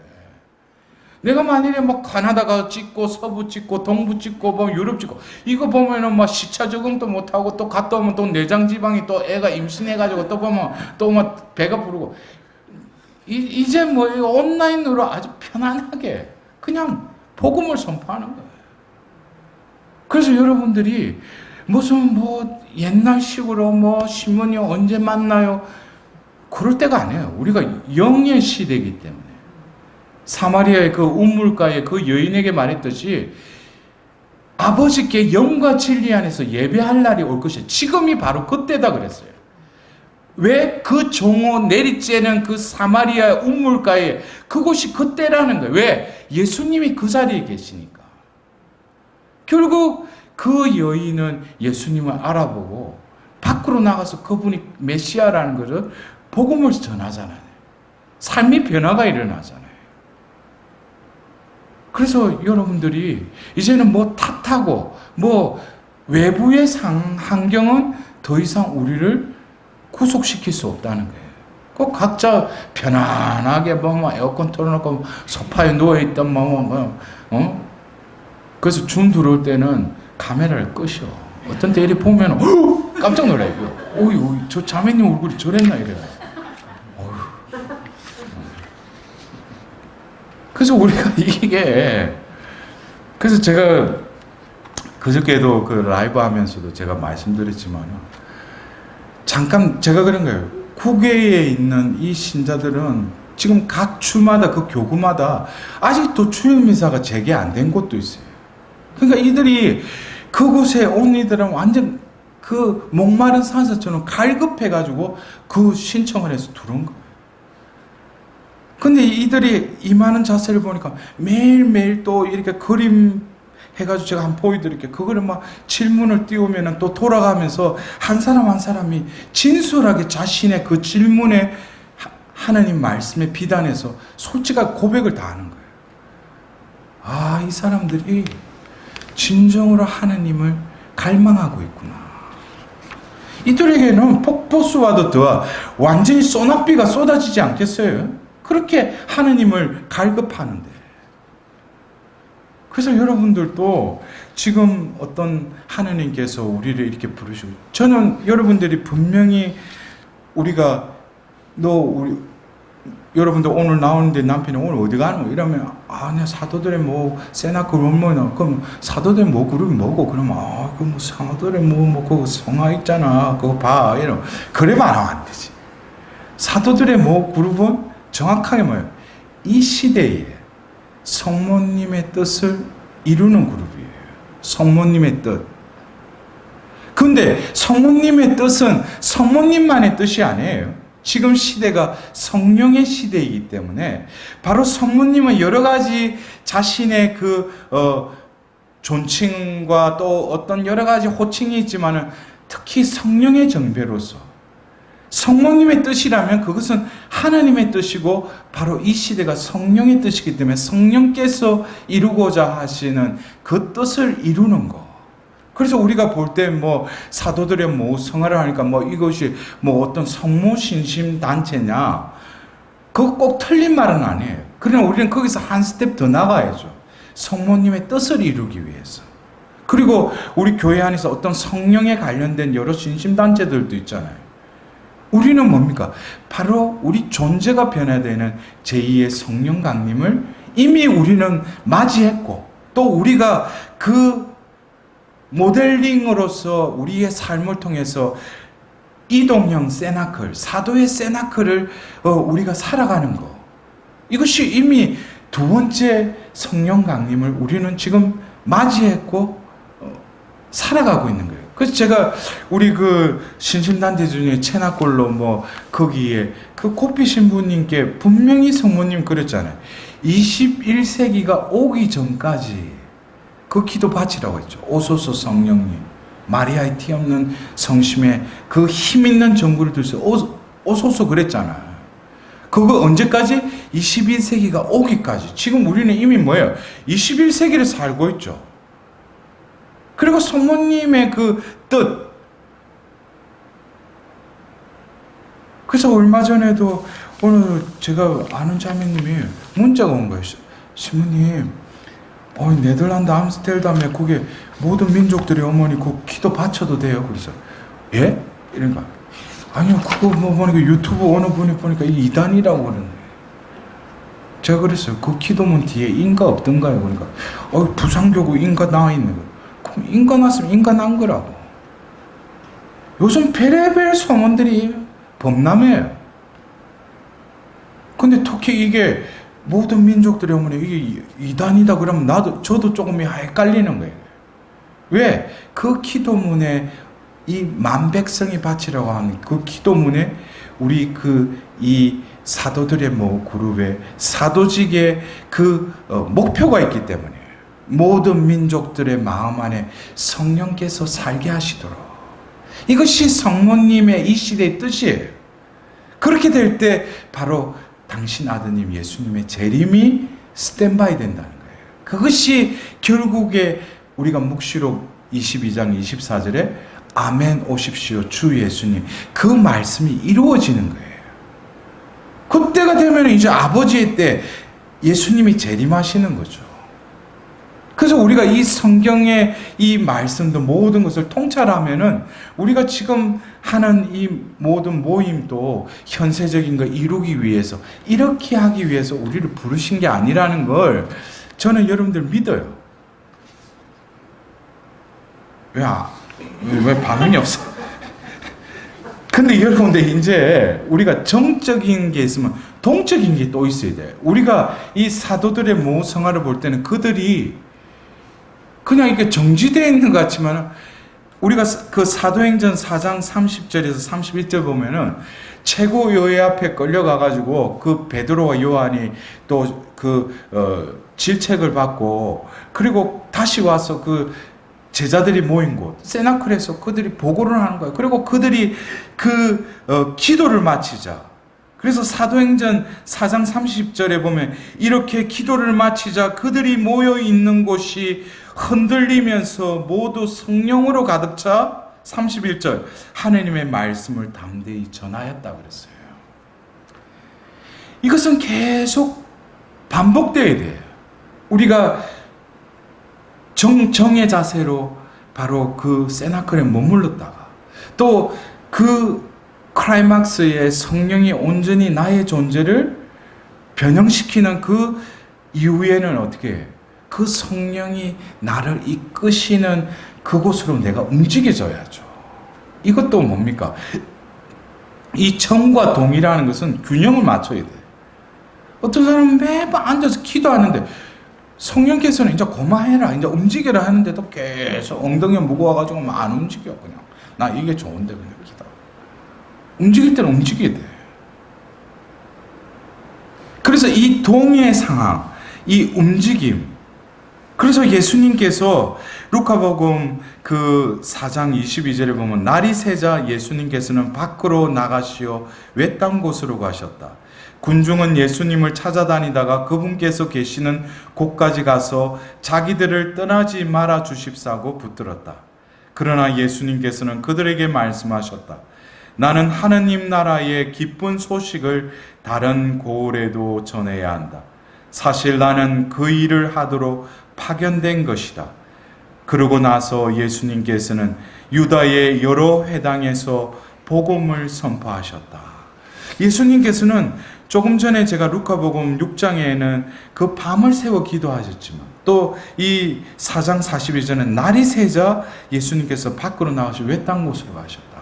내가 만일에 카나다가 찍고, 서부 찍고, 동부 찍고, 유럽 찍고, 이거 보면은 시차 적응도 못하고, 또 갔다 오면 또 내장지방이 또 애가 임신해가지고, 또 보면 또 배가 부르고. 이제 온라인으로 아주 편안하게 그냥 복음을 선포하는 거예요. 그래서 여러분들이 무슨 옛날식으로 신문이 언제 만나요? 그럴 때가 아니에요. 우리가 영의 시대이기 때문에. 사마리아의 그 우물가의 그 여인에게 말했듯이 아버지께 영과 진리 안에서 예배할 날이 올 것이에요. 지금이 바로 그때다 그랬어요. 왜 그 종호 내리쬐는 그 사마리아 우물가에 그곳이 그때라는 거예요. 왜? 예수님이 그 자리에 계시니까. 결국 그 여인은 예수님을 알아보고 밖으로 나가서 그분이 메시아라는 것을 복음을 전하잖아요. 삶의 변화가 일어나잖아요. 그래서 여러분들이 이제는 탓하고 외부의 환경은 더 이상 우리를 구속시킬 수 없다는 거예요. 꼭 각자 편안하게 에어컨 틀어놓고 소파에 누워있던 그래서 줌 들어올 때는 카메라를 끄셔. 어떤 대리 보면 깜짝 놀라요. 어이, 저 자매님 얼굴이 저랬나 이래요. 그래서 우리가 이게, 그래서 제가 그저께도 그 라이브 하면서도 제가 말씀드렸지만, 잠깐 제가 그런 거예요. 국외에 있는 이 신자들은 지금 각 주마다 그 교구마다 아직도 주일미사가 재개 안 된 곳도 있어요. 그러니까 이들이 그곳에 온 이들은 완전 그 목마른 산사처럼 갈급해가지고 그 신청을 해서 들어온 거예요. 근데 이들이 임하는 자세를 보니까 매일매일 또 이렇게 그림 해가지고 제가 한번 보여드릴게요. 그거를 막 질문을 띄우면 또 돌아가면서 한 사람 한 사람이 진솔하게 자신의 그 질문에 하나님 말씀에 비단해서 솔직하게 고백을 다 하는 거예요. 아, 이 사람들이 진정으로 하나님을 갈망하고 있구나. 이들에게는 폭포수와도 더 완전히 소낙비가 쏟아지지 않겠어요? 그렇게 하나님을 갈급하는데. 그래서 여러분들도 지금 어떤 하나님께서 우리를 이렇게 부르시고, 저는 여러분들이 분명히 우리가 여러분들 오늘 나오는데 남편이 오늘 어디 가노? 이러면 내가 사도들의 뭐 세나클 원모나 그럼 사도들의 뭐 그룹이 뭐고? 그러면 그 뭐 사도들의 뭐 그거 성화 있잖아 그거 봐 이러 그래 말하면 안 되지. 사도들의 뭐 그룹은 정확하게 뭐예요? 이 시대에 성모님의 뜻을 이루는 그룹이에요. 성모님의 뜻. 근데 성모님의 뜻은 성모님만의 뜻이 아니에요. 지금 시대가 성령의 시대이기 때문에 바로 성모님은 여러 가지 자신의 존칭과 또 어떤 여러 가지 호칭이 있지만은 특히 성령의 정배로서 성모님의 뜻이라면 그것은 하나님의 뜻이고 바로 이 시대가 성령의 뜻이기 때문에 성령께서 이루고자 하시는 그 뜻을 이루는 거. 그래서 우리가 볼 때 뭐 사도들의 뭐 성화를 하니까 뭐 이것이 뭐 어떤 성모 신심 단체냐, 그거 꼭 틀린 말은 아니에요. 그러나 우리는 거기서 한 스텝 더 나가야죠. 성모님의 뜻을 이루기 위해서. 그리고 우리 교회 안에서 어떤 성령에 관련된 여러 신심 단체들도 있잖아요. 우리는 뭡니까? 바로 우리 존재가 변화되는 제2의 성령 강림을 이미 우리는 맞이했고, 또 우리가 그 모델링으로서 우리의 삶을 통해서 이동형 세나클, 사도의 세나클을 우리가 살아가는 거. 이것이 이미 두 번째 성령 강림을 우리는 지금 맞이했고 살아가고 있는 거예요. 그래서 제가 우리 그 신심단체 중에 채나골로 뭐 거기에 그 코피 신부님께 분명히 성모님 그랬잖아요. 21세기가 오기 전까지 그 기도 바치라고 했죠. 오소서 성령님, 마리아의 티 없는 성심에 그 힘 있는 전구를 들서 오소서 그랬잖아요. 그거 언제까지? 21세기가 오기까지. 지금 우리는 이미 뭐예요? 21세기를 살고 있죠. 그리고 성모님의 그 뜻. 그래서 얼마 전에도 오늘 제가 아는 자매님이 문자가 온 거예요. 신부님, 네덜란드 암스테르담에 그게 모든 민족들이 어머니 그 기도 바쳐도 돼요? 그래서 예? 이런가? 아니요, 그거 뭐 보니까 유튜브 어느 분이 보니까 이 이단이라고 그러는 거예요. 제가 그랬어요. 그 기도문 뒤에 인가 없던가요? 그러니까 부상교구 인가 나와 있는 거예요. 그럼 인가 났으면 인가 난 거라고. 요즘 별의별 소문들이 범람해요. 근데 특히 이게 모든 민족들이 어머니 이게 이단이다 그러면 저도 조금 헷갈리는 거예요. 왜? 그 기도문에 이 만백성이 바치라고 하는 그 기도문에 우리 이 사도들의 뭐 그룹에 사도직의 목표가 있기 때문에 모든 민족들의 마음 안에 성령께서 살게 하시도록, 이것이 성모님의 이 시대의 뜻이에요. 그렇게 될 때 바로 당신 아드님 예수님의 재림이 스탠바이 된다는 거예요. 그것이 결국에 우리가 묵시록 22장 24절에 아멘 오십시오 주 예수님, 그 말씀이 이루어지는 거예요. 그때가 되면 이제 아버지의 때 예수님이 재림하시는 거죠. 그래서 우리가 이 성경의 이 말씀도 모든 것을 통찰하면은 우리가 지금 하는 이 모든 모임도 현세적인 거 이루기 위해서, 이렇게 하기 위해서 우리를 부르신 게 아니라는 걸 저는 여러분들 믿어요. 왜 반응이 없어? 근데 여러분들 이제 우리가 정적인 게 있으면 동적인 게 또 있어야 돼. 우리가 이 사도들의 모성화를 볼 때는 그들이 그냥 이렇게 정지되어 있는 것 같지만, 우리가 그 사도행전 4장 30절에서 31절 보면은 최고 요회 앞에 끌려가가지고 그 베드로와 요한이 또 질책을 받고, 그리고 다시 와서 그 제자들이 모인 곳 세나클에서 그들이 보고를 하는 거예요. 그리고 그들이 기도를 마치자. 그래서 사도행전 4장 30절에 보면 이렇게 기도를 마치자 그들이 모여 있는 곳이 흔들리면서 모두 성령으로 가득 차 31절 하느님의 말씀을 담대히 전하였다 그랬어요. 이것은 계속 반복돼야 돼요. 우리가 정의 자세로 바로 그 세나클에 머물렀다가 또 그 클라이막스에 성령이 온전히 나의 존재를 변형시키는 그 이후에는 어떻게 해요? 그 성령이 나를 이끄시는 그곳으로 내가 움직여져야죠. 이것도 뭡니까? 이 정과 동이라는 것은 균형을 맞춰야 돼요. 어떤 사람은 매번 앉아서 기도하는데 성령께서는 이제 고마해라, 이제 움직여라 하는데도 계속 엉덩이가 무거워가지고 안 움직여. 그냥 나 이게 좋은데 그냥 기도. 움직일 때는 움직여야 돼. 그래서 이 동의 상황, 이 움직임, 그래서 예수님께서 루카복음 그 4장 22절에 보면 날이 새자 예수님께서는 밖으로 나가시어 외딴 곳으로 가셨다. 군중은 예수님을 찾아다니다가 그분께서 계시는 곳까지 가서 자기들을 떠나지 말아 주십사고 붙들었다. 그러나 예수님께서는 그들에게 말씀하셨다. 나는 하느님 나라의 기쁜 소식을 다른 고을에도 전해야 한다. 사실 나는 그 일을 하도록 파견된 것이다. 그러고 나서 예수님께서는 유다의 여러 회당에서 복음을 선포하셨다. 예수님께서는 조금 전에 제가 루카복음 6장에는 그 밤을 새워 기도하셨지만 또 이 4장 42절은 날이 새자 예수님께서 밖으로 나가셔 외딴 곳으로 가셨다.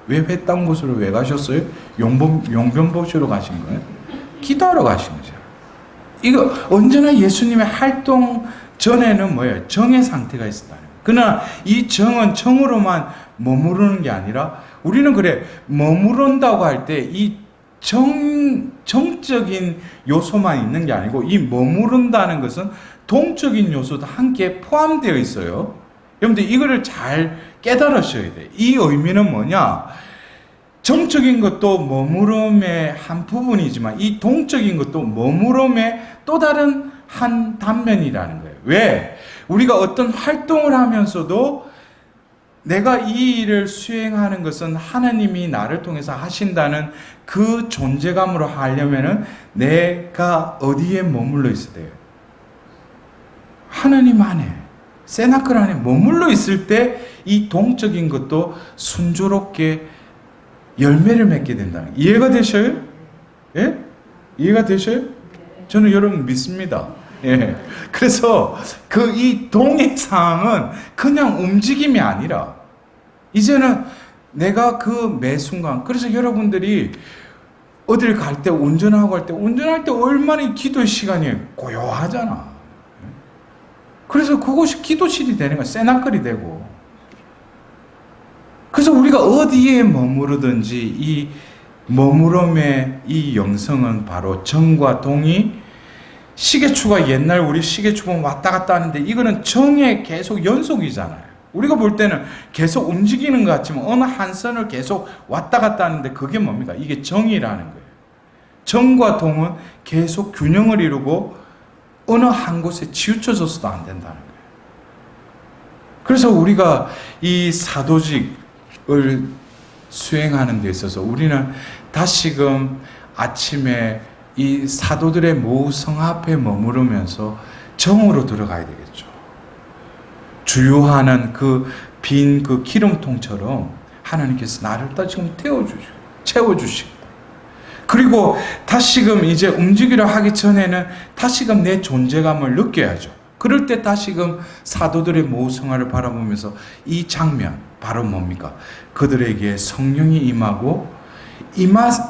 왜 외딴 곳으로 왜 가셨어요? 용변 보시러 가신 거예요? 기도하러 가신 거죠. 이거 언제나 예수님의 활동 전에는 뭐예요? 정의 상태가 있었다. 그러나 이 정은 정으로만 머무르는 게 아니라 우리는 그래 머무른다고 할 때 이 정적인 요소만 있는 게 아니고 이 머무른다는 것은 동적인 요소도 함께 포함되어 있어요. 여러분들 이거를 잘 깨달으셔야 돼요. 이 의미는 뭐냐? 정적인 것도 머무름의 한 부분이지만 이 동적인 것도 머무름의 또 다른 한 단면이라는 거예요. 왜? 우리가 어떤 활동을 하면서도 내가 이 일을 수행하는 것은 하나님이 나를 통해서 하신다는 그 존재감으로 하려면은 내가 어디에 머물러 있어야 돼요? 하나님 안에, 세나클 안에 머물러 있을 때 이 동적인 것도 순조롭게 열매를 맺게 된다는 거예요. 이해가 되셔요? 예? 이해가 되셔요? 저는 여러분 믿습니다. 예. 그래서 이 동의 상황은 그냥 움직임이 아니라 이제는 내가 그 매 순간, 그래서 여러분들이 어딜 갈 때 운전할 때 얼마나 기도의 시간이 고요하잖아. 그래서 그곳이 기도실이 되는 거야. 세나클이 되고. 그래서 우리가 어디에 머무르든지 이 머무름의 이 영성은 바로 정과 동이, 시계추가 옛날 우리 시계추 보면 왔다 갔다 하는데 이거는 정의 계속 연속이잖아요. 우리가 볼 때는 계속 움직이는 것 같지만 어느 한 선을 계속 왔다 갔다 하는데 그게 뭡니까? 이게 정이라는 거예요. 정과 동은 계속 균형을 이루고 어느 한 곳에 치우쳐져서도 안 된다는 거예요. 그래서 우리가 이 사도직을 수행하는 데 있어서 우리는 다시금 아침에 이 사도들의 모성 앞에 머무르면서 정으로 들어가야 되겠죠. 주유하는 그 빈 그 기름통처럼 하나님께서 나를 다시금 채워주시고, 그리고 다시금 이제 움직이려 하기 전에는 다시금 내 존재감을 느껴야죠. 그럴 때 다시금 사도들의 모성화를 바라보면서 이 장면 바로 뭡니까? 그들에게 성령이 임하고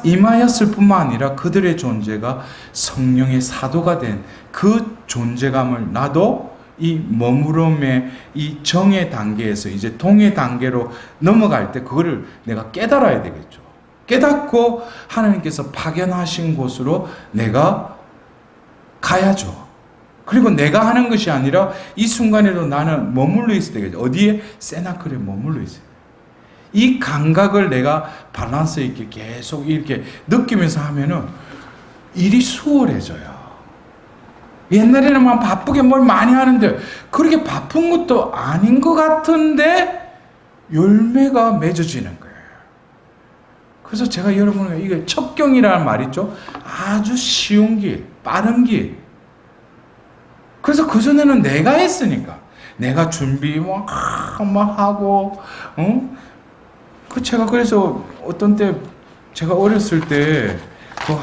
임하였을 뿐만 아니라 그들의 존재가 성령의 사도가 된 그 존재감을 나도 이 머무름의 이 정의 단계에서 이제 동의 단계로 넘어갈 때 그거를 내가 깨달아야 되겠죠. 깨닫고 하나님께서 파견하신 곳으로 내가 가야죠. 그리고 내가 하는 것이 아니라 이 순간에도 나는 머물러 있어야 되겠죠. 어디에? 세나클에 머물러 있어요. 이 감각을 내가 밸런스 있게 계속 이렇게 느끼면서 하면은 일이 수월해져요. 옛날에는 막 바쁘게 뭘 많이 하는데 그렇게 바쁜 것도 아닌 것 같은데 열매가 맺어지는 거예요. 그래서 제가 여러분에게 이게 첩경이라는 말 있죠? 아주 쉬운 길, 빠른 길. 그래서 그전에는 내가 했으니까. 내가 준비 막 하고, 제가 그래서 어떤 때, 제가 어렸을 때, 그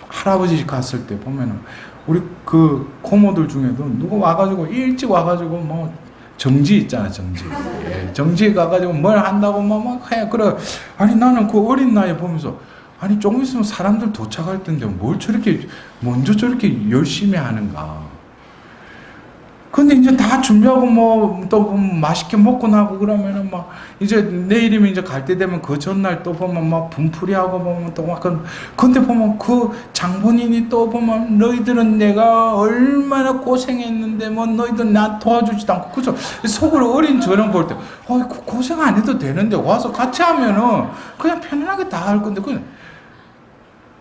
할아버지 집 갔을 때 보면은, 우리 그 고모들 중에도 누구 와가지고, 일찍 와가지고, 뭐, 정지 있잖아, 정지. 예, 정지에 가가지고 뭘 한다고 막 해. 그래. 아니, 나는 그 어린 나이에 보면서, 아니, 조금 있으면 사람들 도착할 텐데, 뭘 저렇게, 먼저 저렇게 열심히 하는가. 근데 이제 다 준비하고 뭐 또 맛있게 먹고 나고 그러면은 막 이제 내일이면 이제 갈 때 되면 그 전날 또 보면 막 분풀이하고 보면 또 막 근데 보면 그 장본인이 또 보면 너희들은 내가 얼마나 고생했는데 뭐 너희들 나 도와주지도 않고 그죠? 속으로 어린 저런 볼 때 고생 안 해도 되는데 와서 같이 하면은 그냥 편안하게 다 할 건데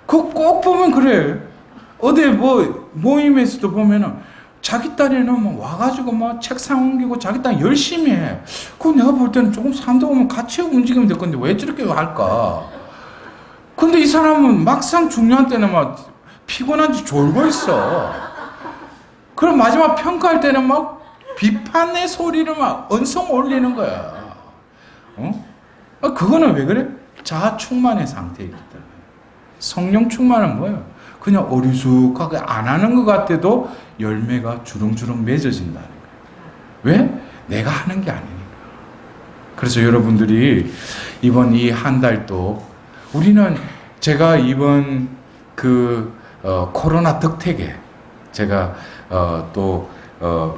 그거 꼭 보면 그래. 어디 뭐 모임에서도 보면은 자기 딸에는 뭐 와가지고 막 책상 옮기고 자기 딸 열심히 해. 그거 내가 볼 때는 조금 사람들 오면 같이 움직이면 될 건데 왜 저렇게 할까? 근데 이 사람은 막상 중요한 때는 막 피곤한지 졸고 있어. 그럼 마지막 평가할 때는 막 비판의 소리를 막 언성 올리는 거야. 그거는 왜 그래? 자아 충만의 상태이기 때문에. 성령 충만은 뭐예요? 그냥 어리숙하게 안 하는 것 같아도 열매가 주렁주렁 맺어진다는 거예요. 왜? 내가 하는 게 아니니까. 그래서 여러분들이 이번 이 한 달도 우리는 제가 이번 코로나 덕택에 제가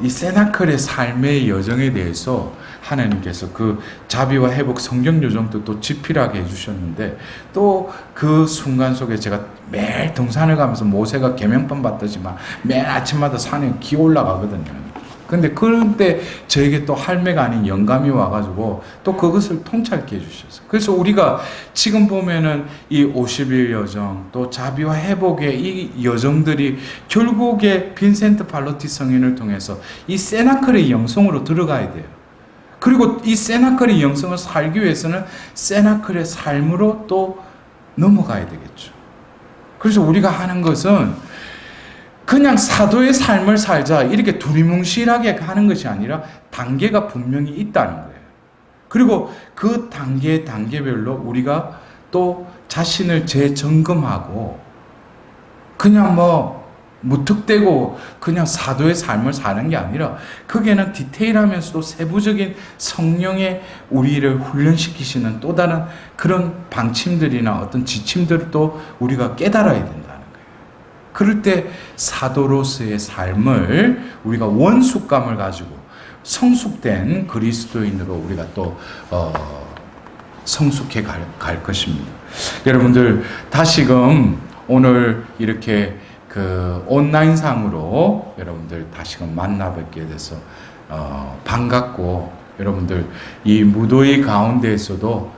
이 세나클의 삶의 여정에 대해서 하나님께서 그 자비와 회복 성경 요정도 또 집필하게 해주셨는데 또 그 순간 속에 제가 매일 등산을 가면서 모세가 계명판 받더지만 매일 아침마다 산에 기 올라가거든요. 근데 그럴 때 저에게 또 할매가 아닌 영감이 와가지고 또 그것을 통찰케 해주셨어요. 그래서 우리가 지금 보면은 이 50일 여정 또 자비와 회복의 이 여정들이 결국에 빈센트 팔로티 성인을 통해서 이 세나클의 영성으로 들어가야 돼요. 그리고 이 세나클의 영성을 살기 위해서는 세나클의 삶으로 또 넘어가야 되겠죠. 그래서 우리가 하는 것은 그냥 사도의 삶을 살자 이렇게 두리뭉실하게 하는 것이 아니라 단계가 분명히 있다는 거예요. 그리고 그 단계별로 우리가 또 자신을 재점검하고 그냥 뭐 무턱대고 그냥 사도의 삶을 사는 게 아니라 거기에는 디테일하면서도 세부적인 성령의 우리를 훈련시키시는 또 다른 그런 방침들이나 어떤 지침들도 우리가 깨달아야 된다는 거예요. 그럴 때 사도로서의 삶을 우리가 원숙감을 가지고 성숙된 그리스도인으로 우리가 또 성숙해 갈 것입니다. 여러분들 다시금 오늘 이렇게 온라인상으로 여러분들 다시금 만나 뵙게 돼서 반갑고 여러분들 이 무더위 가운데에서도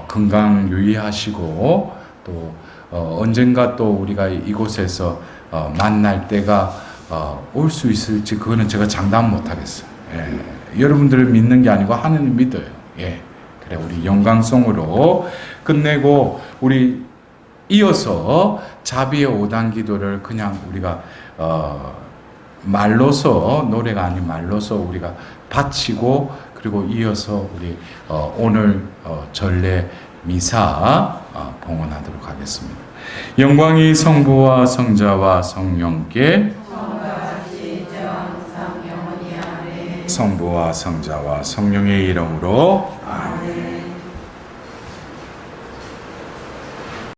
건강 유의하시고 또 언젠가 또 우리가 이곳에서 만날 때가 올 수 있을지 그거는 제가 장담 못 하겠어요. 예. 여러분들을 믿는 게 아니고 하나님 믿어요. 예. 그래, 우리 영광송으로 끝내고 우리 이어서 자비의 5단 기도를 그냥 우리가 말로서, 노래가 아닌 말로서 우리가 바치고, 그리고 이어서 우리 오늘 전례 미사 봉헌하도록 하겠습니다. 영광이 성부와 성자와 성령께, 성부와 성자와 성령의 이름으로 아멘.